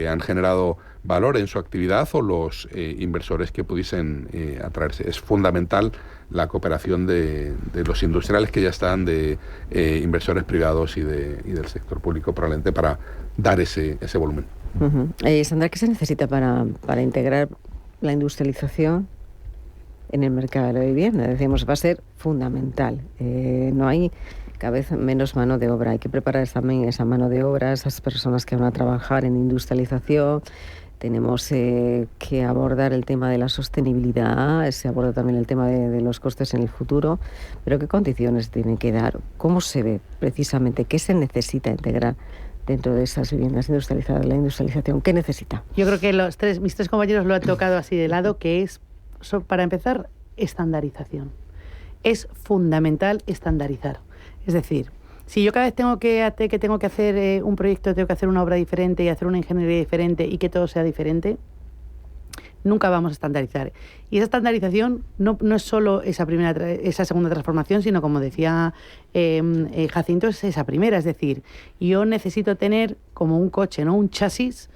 han generado valor en su actividad o los inversores que pudiesen atraerse. Es fundamental la cooperación de los industriales que ya están, de inversores privados y del sector público, probablemente para dar ese volumen. Sandra, ¿qué se necesita para integrar la industrialización en el mercado de la vivienda? Decíamos, va a ser fundamental. No hay cada vez menos mano de obra. Hay que preparar también esa mano de obra, esas personas que van a trabajar en industrialización. Tenemos que abordar el tema de la sostenibilidad, se aborda también el tema de los costes en el futuro, pero ¿qué condiciones tienen que dar? ¿Cómo se ve precisamente qué se necesita integrar dentro de esas viviendas industrializadas, la industrialización? ¿Qué necesita? Yo creo que mis tres compañeros lo han tocado así de lado, que es, para empezar, estandarización. Es fundamental estandarizar. Es decir, si yo cada vez tengo que hacer un proyecto, tengo que hacer una obra diferente y hacer una ingeniería diferente y que todo sea diferente, nunca vamos a estandarizar. Y esa estandarización no es solo esa segunda transformación, sino, como decía Jacinto, es esa primera. Es decir, yo necesito tener como un coche, ¿no? Un chasis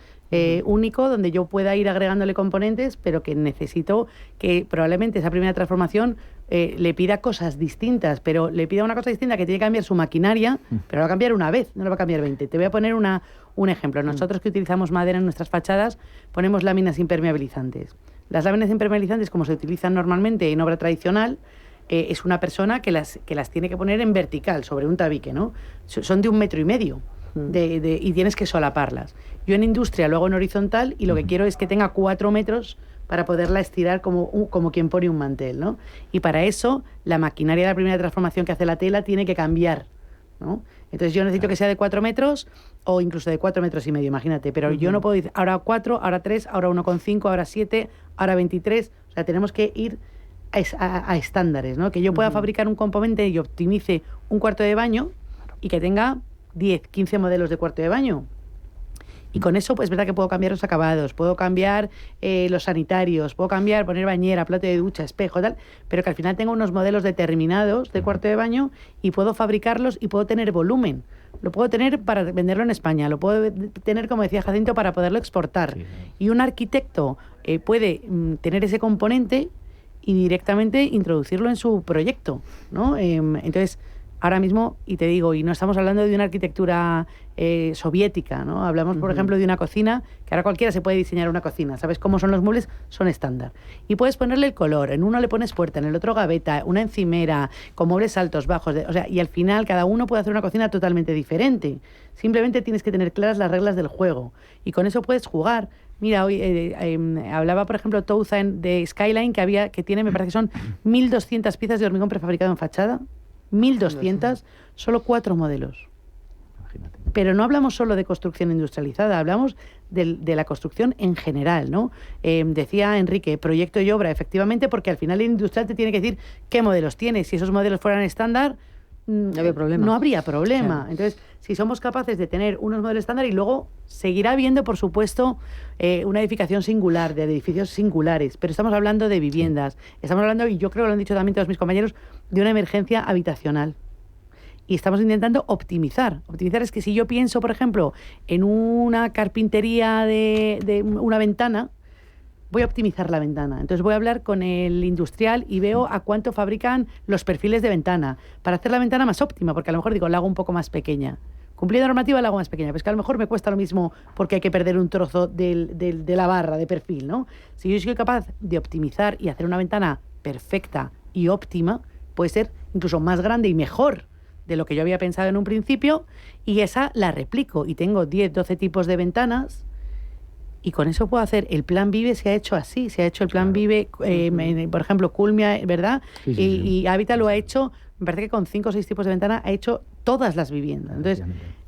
único donde yo pueda ir agregándole componentes, pero que necesito que probablemente esa primera transformación le pida cosas distintas, pero le pida una cosa distinta que tiene que cambiar su maquinaria, pero lo va a cambiar una vez, no lo va a cambiar 20. Te voy a poner un ejemplo. Nosotros, que utilizamos madera en nuestras fachadas, ponemos láminas impermeabilizantes. Las láminas impermeabilizantes, como se utilizan normalmente en obra tradicional, es una persona que las tiene que poner en vertical, sobre un tabique, ¿no? Son de 1,5 metros. Y tienes que solaparlas. Yo en industria lo hago en horizontal y lo que quiero es que tenga 4 metros para poderla estirar como quien pone un mantel, ¿no? Y para eso la maquinaria de la primera transformación que hace la tela tiene que cambiar, ¿no? Entonces yo necesito que sea de 4 metros o incluso de 4,5 metros, imagínate, pero yo no puedo decir ahora 4, ahora 3, ahora 1,5, ahora 7, ahora 23, o sea, tenemos que ir a estándares, ¿no? Que yo pueda fabricar un componente y optimice un cuarto de baño y que tenga 10, 15 modelos de cuarto de baño. Y con eso, pues es verdad que puedo cambiar los acabados, puedo cambiar los sanitarios, puedo poner bañera, plato de ducha, espejo, tal, pero que al final tengo unos modelos determinados de cuarto de baño y puedo fabricarlos y puedo tener volumen. Lo puedo tener para venderlo en España, lo puedo tener, como decía Jacinto, para poderlo exportar. Sí. Y un arquitecto puede tener ese componente y directamente introducirlo en su proyecto, ¿no? Entonces, ahora mismo, y te digo, y no estamos hablando de una arquitectura soviética, ¿no? Hablamos, por ejemplo, de una cocina, que ahora cualquiera se puede diseñar una cocina. ¿Sabes cómo son los muebles? Son estándar. Y puedes ponerle el color. En uno le pones puerta, en el otro gaveta, una encimera, con muebles altos, bajos. O sea, y al final cada uno puede hacer una cocina totalmente diferente. Simplemente tienes que tener claras las reglas del juego. Y con eso puedes jugar. Mira, hoy hablaba, por ejemplo, Touza de Skyline, que tiene, me parece que son 1.200 piezas de hormigón prefabricado en fachada. 1.200, solo 4 modelos. Imagínate. Pero no hablamos solo de construcción industrializada, hablamos de la construcción en general, ¿no? Decía Enrique, proyecto y obra, efectivamente, porque al final el industrial te tiene que decir qué modelos tienes. Si esos modelos fueran estándar, no habría problema. Claro. Entonces, si somos capaces de tener unos modelos estándar y luego seguirá habiendo, por supuesto, una edificación singular, de edificios singulares, pero estamos hablando de viviendas, estamos hablando, y yo creo que lo han dicho también todos mis compañeros, de una emergencia habitacional. Y estamos intentando optimizar. Optimizar es que si yo pienso, por ejemplo, en una carpintería de una ventana, voy a optimizar la ventana. Entonces voy a hablar con el industrial y veo a cuánto fabrican los perfiles de ventana para hacer la ventana más óptima, porque a lo mejor digo, la hago un poco más pequeña. Cumplida normativa la hago más pequeña, pero es que a lo mejor me cuesta lo mismo porque hay que perder un trozo de la barra de perfil, ¿no? Si yo soy capaz de optimizar y hacer una ventana perfecta y óptima, puede ser incluso más grande y mejor de lo que yo había pensado en un principio, y esa la replico y tengo 10, 12 tipos de ventanas. Y con eso puedo hacer, el Plan Vive se ha hecho así, se ha hecho el Plan Vive, por ejemplo, Culmia, ¿verdad? Sí. Y Habitat lo ha hecho, me parece que con 5 o 6 tipos de ventana ha hecho todas las viviendas. Entonces,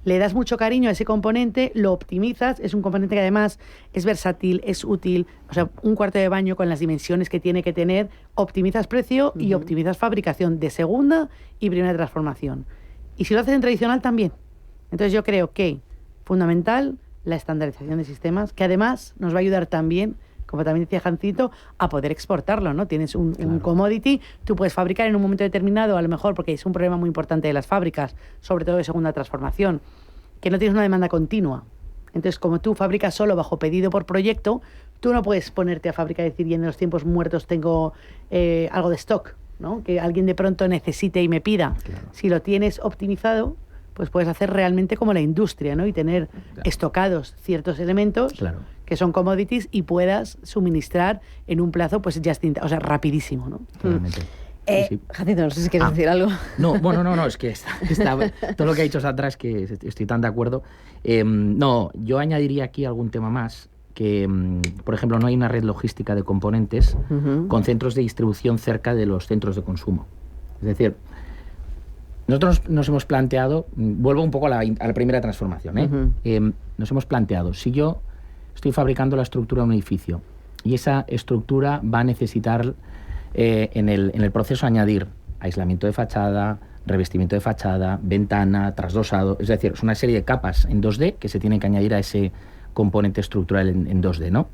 le das mucho cariño a ese componente, lo optimizas, es un componente que además es versátil, es útil, o sea, un cuarto de baño con las dimensiones que tiene que tener, optimizas precio y optimizas fabricación de segunda y primera transformación. Y si lo haces en tradicional también. Entonces yo creo que fundamental la estandarización de sistemas, que además nos va a ayudar también, como también decía Jancito, a poder exportarlo, ¿no? Tienes un commodity, tú puedes fabricar en un momento determinado, a lo mejor, porque es un problema muy importante de las fábricas, sobre todo de segunda transformación, que no tienes una demanda continua. Entonces, como tú fabricas solo bajo pedido por proyecto, tú no puedes ponerte a fabricar y decir, y en los tiempos muertos tengo algo de stock, ¿no? Que alguien de pronto necesite y me pida. Claro. Si lo tienes optimizado, pues puedes hacer realmente como la industria, ¿no? Y tener estocados ciertos elementos que son commodities y puedas suministrar en un plazo, pues o sea, rapidísimo, ¿no? Realmente. Sí. Jacinto, no sé si quieres decir algo. No, es que todo lo que ha dicho Sandra es que estoy tan de acuerdo. No, yo añadiría aquí algún tema más, que, por ejemplo, no hay una red logística de componentes con centros de distribución cerca de los centros de consumo. Es decir, nosotros nos hemos planteado, vuelvo un poco a la primera transformación, nos hemos planteado, si yo estoy fabricando la estructura de un edificio y esa estructura va a necesitar en el proceso añadir aislamiento de fachada, revestimiento de fachada, ventana, trasdosado, es decir, es una serie de capas en 2D que se tienen que añadir a ese componente estructural en 2D, ¿no?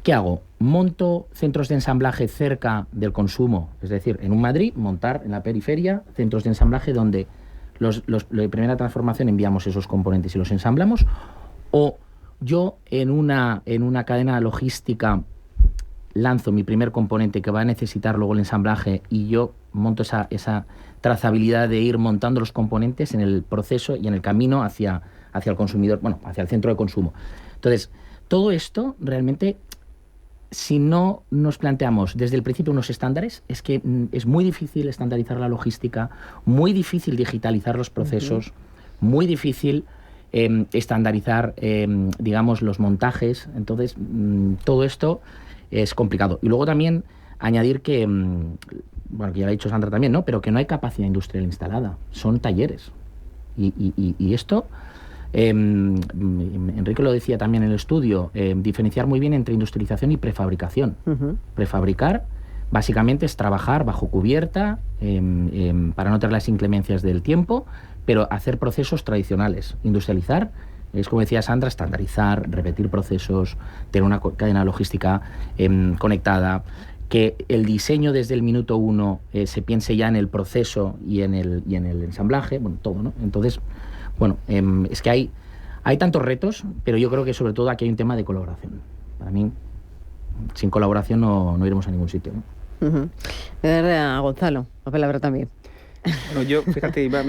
¿Qué hago? Monto centros de ensamblaje cerca del consumo, es decir, en un Madrid, montar en la periferia centros de ensamblaje donde de primera transformación enviamos esos componentes y los ensamblamos, o yo en una cadena logística lanzo mi primer componente que va a necesitar luego el ensamblaje y yo monto esa trazabilidad de ir montando los componentes en el proceso y en el camino hacia el consumidor, bueno, hacia el centro de consumo. Entonces, todo esto realmente, si no nos planteamos desde el principio unos estándares, es que es muy difícil estandarizar la logística, muy difícil digitalizar los procesos, muy difícil estandarizar, digamos, los montajes. Entonces, todo esto es complicado. Y luego también añadir que, bueno, que ya lo ha dicho Sandra también, ¿no? Pero que no hay capacidad industrial instalada, son talleres. Y esto, Enrique lo decía también en el estudio, diferenciar muy bien entre industrialización y prefabricación. Prefabricar básicamente es trabajar bajo cubierta para no tener las inclemencias del tiempo, pero hacer procesos tradicionales. Industrializar es, como decía Sandra, estandarizar, repetir procesos, tener una cadena logística conectada, que el diseño desde el minuto 1 se piense ya en el proceso y en el ensamblaje, bueno, todo, ¿no? Entonces, bueno, es que hay tantos retos, pero yo creo que sobre todo aquí hay un tema de colaboración. Para mí, sin colaboración no iremos a ningún sitio, ¿no? A Gonzalo, la palabra también. Bueno, yo, fíjate, te iba a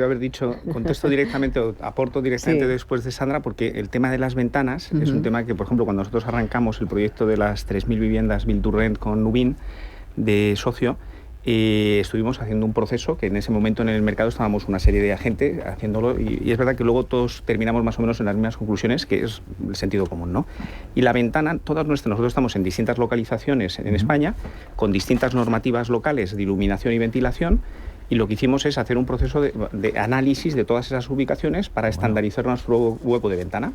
haber dicho, contesto directamente o aporto directamente después de Sandra, porque el tema de las ventanas es un tema que, por ejemplo, cuando nosotros arrancamos el proyecto de las 3.000 viviendas Build to Rent con Nubin de socio, estuvimos haciendo un proceso que en ese momento en el mercado estábamos una serie de agentes haciéndolo y es verdad que luego todos terminamos más o menos en las mismas conclusiones, que es el sentido común, ¿no? Y la ventana, nosotros estamos en distintas localizaciones en España, con distintas normativas locales de iluminación y ventilación, y lo que hicimos es hacer un proceso de análisis de todas esas ubicaciones para estandarizar nuestro hueco de ventana,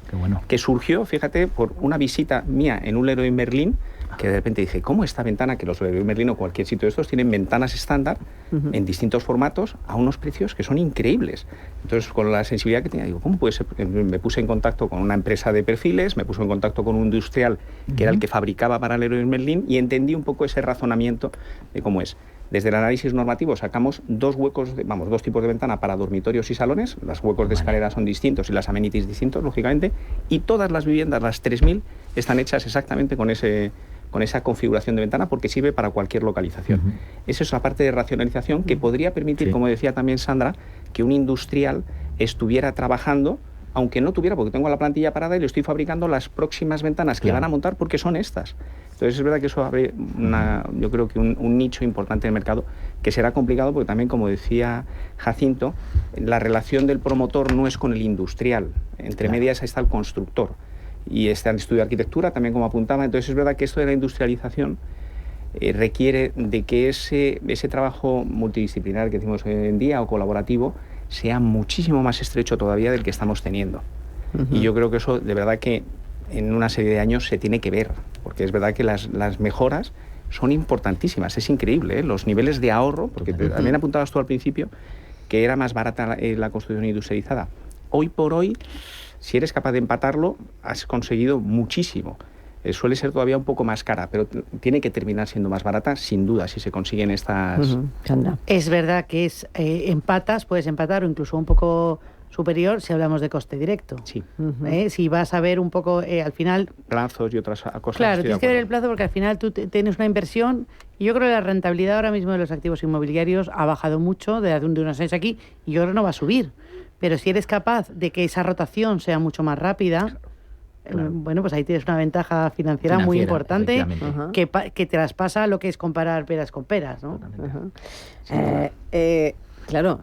que surgió, fíjate, por una visita mía en un Leroy Merlin, que de repente dije, ¿cómo esta ventana, que los Leroy Merlin o cualquier sitio de estos tienen ventanas estándar en distintos formatos a unos precios que son increíbles? Entonces, con la sensibilidad que tenía, digo, ¿cómo puede ser? Me puse en contacto con una empresa de perfiles, me puse en contacto con un industrial que era el que fabricaba para Leroy Merlin y entendí un poco ese razonamiento de cómo es. Desde el análisis normativo sacamos dos tipos de ventana para dormitorios y salones, los huecos de escalera son distintos y las amenities distintos, lógicamente, y todas las viviendas, las 3.000, están hechas exactamente con esa configuración de ventana porque sirve para cualquier localización. Esa es la parte de racionalización que podría permitir, como decía también Sandra, que un industrial estuviera trabajando, aunque no tuviera, porque tengo la plantilla parada y le estoy fabricando las próximas ventanas que van a montar porque son estas. Entonces es verdad que eso abre yo creo que un nicho importante en el mercado que será complicado porque también, como decía Jacinto, la relación del promotor no es con el industrial, entre medias está el constructor y está el estudio de arquitectura también, como apuntaba. Entonces es verdad que esto de la industrialización requiere de que ese trabajo multidisciplinar que decimos hoy en día o colaborativo sea muchísimo más estrecho todavía del que estamos teniendo. Y yo creo que eso, de verdad que en una serie de años se tiene que ver, porque es verdad que las mejoras son importantísimas, es increíble, ¿eh? Los niveles de ahorro, porque también apuntabas tú al principio que era más barata la construcción industrializada. Hoy por hoy, si eres capaz de empatarlo, has conseguido muchísimo. Suele ser todavía un poco más cara, pero tiene que terminar siendo más barata, sin duda, si se consiguen estas... Es verdad que puedes empatar o incluso un poco superior si hablamos de coste directo. Sí. Si vas a ver un poco, al final... Plazos y otras cosas. Claro, tienes que ver el plazo porque al final tú tienes una inversión y yo creo que la rentabilidad ahora mismo de los activos inmobiliarios ha bajado mucho de unos años aquí y yo creo que no va a subir. Pero si eres capaz de que esa rotación sea mucho más rápida... Claro. Bueno, pues ahí tienes una ventaja financiera muy importante que traspasa lo que es comparar peras con peras, ¿no? Claro,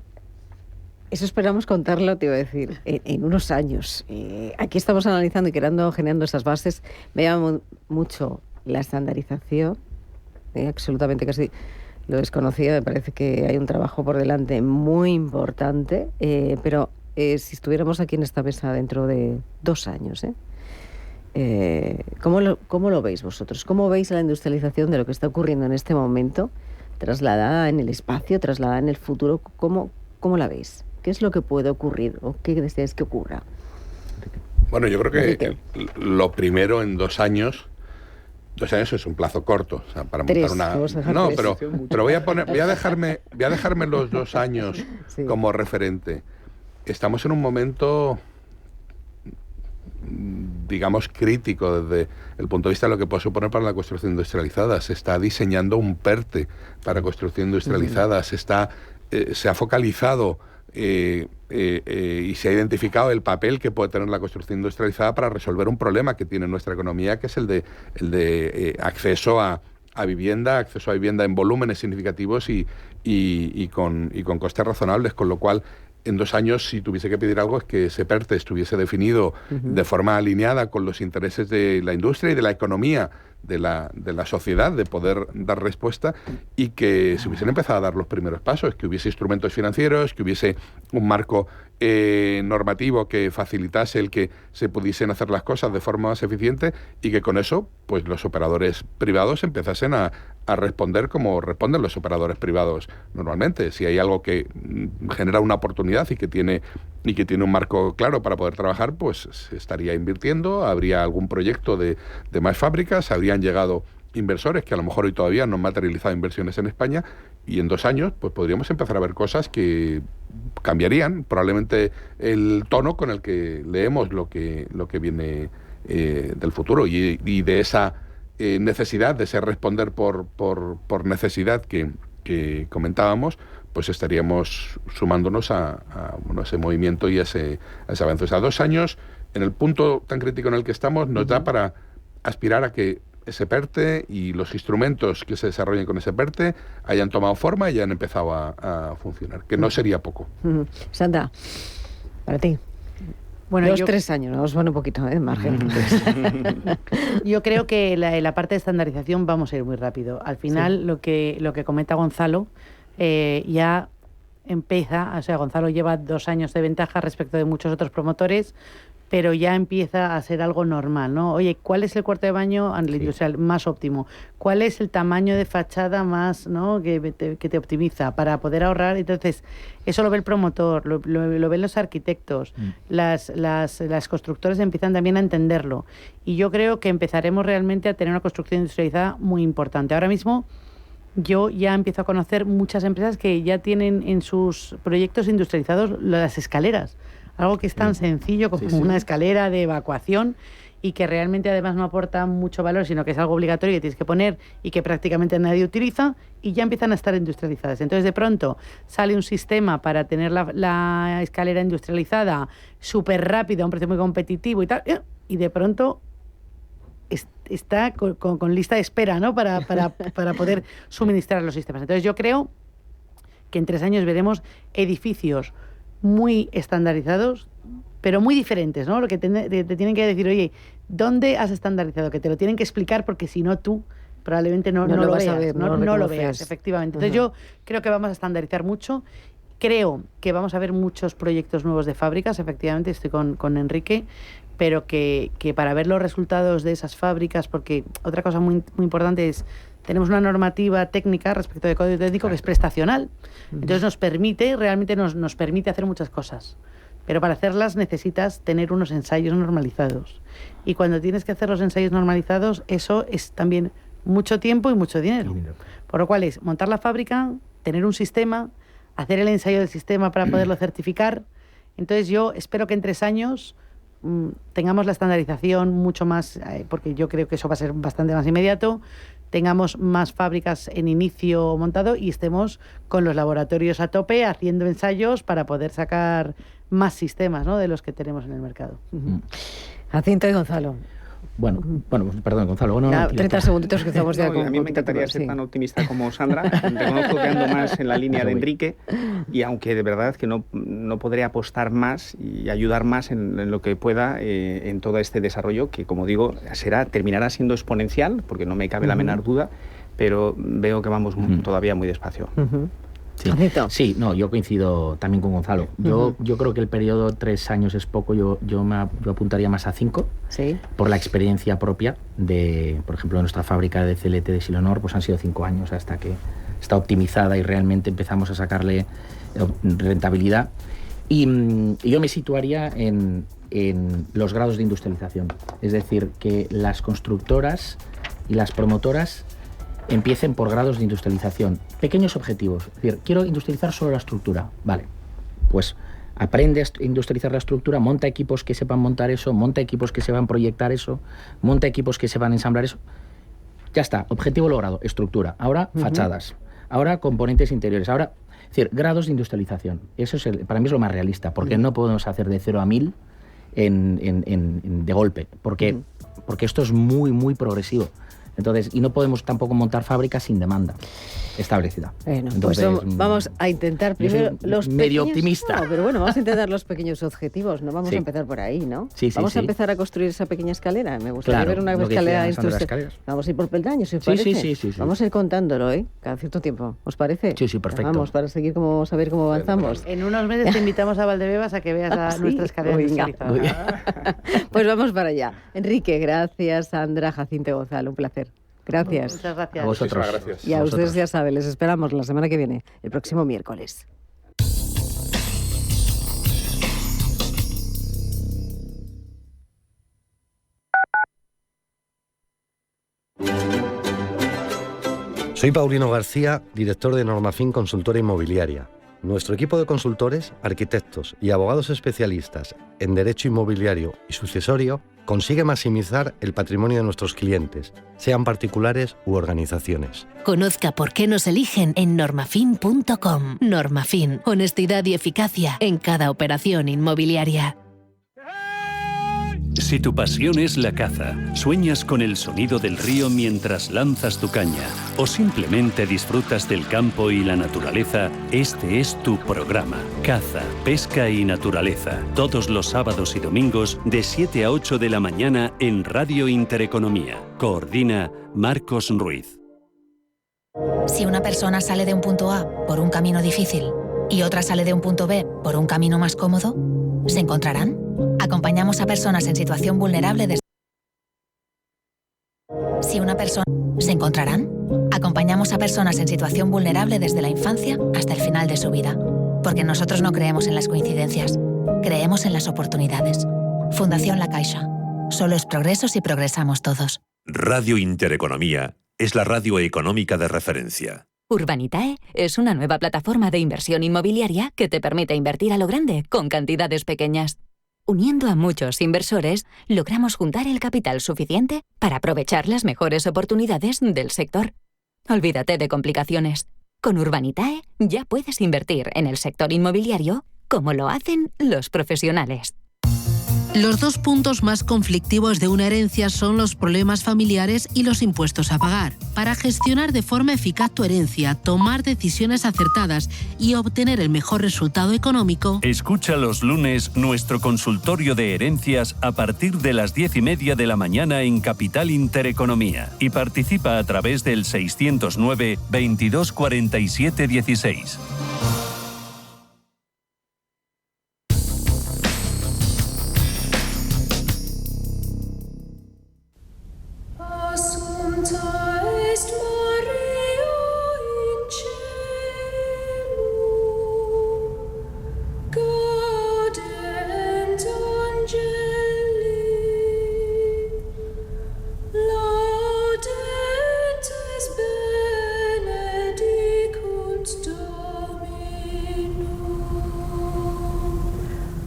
eso esperamos contarlo, te iba a decir, en unos años. Aquí estamos analizando y generando esas bases. Me llama mucho la estandarización, absolutamente casi lo desconocía, me parece que hay un trabajo por delante muy importante, pero si estuviéramos aquí en esta mesa dentro de 2 años, ¿cómo lo veis vosotros? ¿Cómo veis la industrialización de lo que está ocurriendo en este momento, trasladada en el espacio, trasladada en el futuro? ¿Cómo la veis? ¿Qué es lo que puede ocurrir o qué deseáis que ocurra? Bueno, yo creo que lo primero en 2 años... 2 años es un plazo corto, o sea, para montar una... No, pero voy a dejarme los 2 años como referente. Estamos en un momento, digamos, crítico desde el punto de vista de lo que puede suponer para la construcción industrializada. Se está diseñando un PERTE para construcción industrializada, se ha focalizado y se ha identificado el papel que puede tener la construcción industrializada para resolver un problema que tiene nuestra economía, que es el de acceso a vivienda, acceso a vivienda en volúmenes significativos y con costes razonables, con lo cual en 2 años, si tuviese que pedir algo, es que ese PERTE estuviese definido de forma alineada con los intereses de la industria y de la economía de la sociedad, de poder dar respuesta, y que se hubiesen empezado a dar los primeros pasos, que hubiese instrumentos financieros, que hubiese un marco normativo que facilitase el que se pudiesen hacer las cosas de forma más eficiente, y que con eso pues los operadores privados empezasen a responder como responden los operadores privados normalmente. Si hay algo que genera una oportunidad y que tiene un marco claro para poder trabajar, pues se estaría invirtiendo, habría algún proyecto de más fábricas, habrían llegado inversores que a lo mejor hoy todavía no han materializado inversiones en España, y en 2 años pues podríamos empezar a ver cosas que cambiarían probablemente el tono con el que leemos lo que viene del futuro y de esa necesidad de ser responder por necesidad que comentábamos, pues estaríamos sumándonos a ese movimiento y a ese avance. O sea, 2 años, en el punto tan crítico en el que estamos, nos da para aspirar a que ese PERTE y los instrumentos que se desarrollen con ese PERTE hayan tomado forma y hayan empezado a funcionar, que no sería poco. Sandra, para ti. Bueno, 3 años, nos van un poquito de margen. Yo creo que la parte de estandarización vamos a ir muy rápido. Al final, lo que comenta Gonzalo ya empieza, o sea, Gonzalo lleva 2 años de ventaja respecto de muchos otros promotores, pero ya empieza a ser algo normal, ¿no? Oye, ¿cuál es el cuarto de baño industrial más óptimo? ¿Cuál es el tamaño de fachada más, ¿no?, que te optimiza para poder ahorrar? Entonces, eso lo ve el promotor, lo ven los arquitectos, las constructoras empiezan también a entenderlo. Y yo creo que empezaremos realmente a tener una construcción industrializada muy importante. Ahora mismo yo ya empiezo a conocer muchas empresas que ya tienen en sus proyectos industrializados las escaleras. Algo que es tan sencillo como una escalera de evacuación y que realmente además no aporta mucho valor, sino que es algo obligatorio que tienes que poner y que prácticamente nadie utiliza, y ya empiezan a estar industrializadas. Entonces, de pronto sale un sistema para tener la escalera industrializada súper rápida, a un precio muy competitivo y tal, y de pronto está con lista de espera, ¿no?, para poder suministrar los sistemas. Entonces, yo creo que en 3 años veremos edificios muy estandarizados, pero muy diferentes, ¿no? Lo que te tienen que decir, oye, ¿dónde has estandarizado? Que te lo tienen que explicar, porque si no tú probablemente no lo veas, no lo veas, efectivamente. Entonces yo creo que vamos a estandarizar mucho. Creo que vamos a ver muchos proyectos nuevos de fábricas, efectivamente, estoy con Enrique, pero que para ver los resultados de esas fábricas, porque otra cosa muy, muy importante es, tenemos una normativa técnica respecto de código técnico que es prestacional, entonces realmente nos permite hacer muchas cosas, pero para hacerlas necesitas tener unos ensayos normalizados, y cuando tienes que hacer los ensayos normalizados, eso es también mucho tiempo y mucho dinero, por lo cual es montar la fábrica, tener un sistema, hacer el ensayo del sistema para poderlo certificar. Entonces yo espero que en 3 años tengamos la estandarización mucho más, porque yo creo que eso va a ser bastante más inmediato, tengamos más fábricas en inicio montado y estemos con los laboratorios a tope haciendo ensayos para poder sacar más sistemas, ¿no?, de los que tenemos en el mercado. Jacinto y Gonzalo. Bueno, perdón, Gonzalo. Bueno, 30 segunditos que estamos ya con... A mí me encantaría ser tan optimista como Sandra. Reconozco que ando más en la línea de Enrique, y aunque de verdad que no podré apostar más y ayudar más en lo que pueda en todo este desarrollo, que como digo, terminará siendo exponencial, porque no me cabe la menor duda, pero veo que vamos todavía muy despacio. Sí, no, yo coincido también con Gonzalo. Yo creo que el periodo 3 años es poco, yo apuntaría más a 5, ¿sí?, por la experiencia propia de, por ejemplo, nuestra fábrica de CLT de Silonor, pues han sido 5 años hasta que está optimizada y realmente empezamos a sacarle rentabilidad. Y yo me situaría en los grados de industrialización, es decir, que las constructoras y las promotoras empiecen por grados de industrialización. Pequeños objetivos. Es decir, quiero industrializar solo la estructura. Vale, pues aprende a industrializar la estructura, monta equipos que sepan montar eso, monta equipos que sepan proyectar eso, monta equipos que sepan ensamblar eso. Ya está, objetivo logrado, estructura. Ahora, fachadas. Ahora, componentes interiores. Ahora, es decir, grados de industrialización. Eso es para mí es lo más realista, porque no podemos hacer de 0 a 1000 de golpe, porque esto es muy, muy progresivo. Entonces, y no podemos tampoco montar fábricas sin demanda establecida. Bueno, entonces, pues vamos a intentar primero los medio pequeños, optimista. No, pero bueno, vamos a intentar los pequeños objetivos, no vamos a empezar por ahí, ¿no? Vamos a empezar a construir esa pequeña escalera. Me gustaría ver una escalera industrial. Vamos a ir por peldaños, si os parece. Sí. Vamos a ir contándolo, cada cierto tiempo. ¿Os parece? Sí, perfecto. Vamos, para seguir saber cómo avanzamos. En unos meses te invitamos a Valdebebas a que veas nuestra escalera industrializada. Pues vamos para allá. Enrique, gracias. Sandra, Jacinto y Gonzalo, un placer. Gracias. Muchas gracias. A vosotros. Gracias. Y a ustedes ya saben, les esperamos la semana que viene, el próximo miércoles. Soy Paulino García, director de Normafin Consultora Inmobiliaria. Nuestro equipo de consultores, arquitectos y abogados especialistas en derecho inmobiliario y sucesorio consigue maximizar el patrimonio de nuestros clientes, sean particulares u organizaciones. Conozca por qué nos eligen en normafin.com. Normafin, honestidad y eficacia en cada operación inmobiliaria. Si tu pasión es la caza, sueñas con el sonido del río mientras lanzas tu caña, o simplemente disfrutas del campo y la naturaleza, este es tu programa. Caza, pesca y naturaleza. Todos los sábados y domingos de 7 a 8 de la mañana en Radio Intereconomía. Coordina Marcos Ruiz. Si una persona sale de un punto A por un camino difícil y otra sale de un punto B por un camino más cómodo, ¿se encontrarán? Acompañamos a personas en situación vulnerable desde... Si una persona... ¿Se encontrarán? Acompañamos a personas en situación vulnerable desde la infancia hasta el final de su vida. Porque nosotros no creemos en las coincidencias. Creemos en las oportunidades. Fundación La Caixa. Solo es progreso si progresamos todos. Radio Intereconomía es la radio económica de referencia. Urbanitae es una nueva plataforma de inversión inmobiliaria que te permite invertir a lo grande con cantidades pequeñas. Uniendo a muchos inversores, logramos juntar el capital suficiente para aprovechar las mejores oportunidades del sector. Olvídate de complicaciones. Con Urbanitae ya puedes invertir en el sector inmobiliario como lo hacen los profesionales. Los 2 puntos más conflictivos de una herencia son los problemas familiares y los impuestos a pagar. Para gestionar de forma eficaz tu herencia, tomar decisiones acertadas y obtener el mejor resultado económico... Escucha los lunes nuestro consultorio de herencias a partir de las 10:30 de la mañana en Capital Intereconomía y participa a través del 609 22 47 16.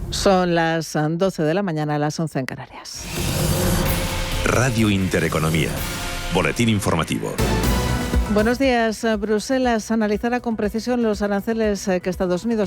Son las 12 de la mañana, las 11 en Canarias. Radio Intereconomía. Boletín informativo. Buenos días. Bruselas analizará con precisión los aranceles que Estados Unidos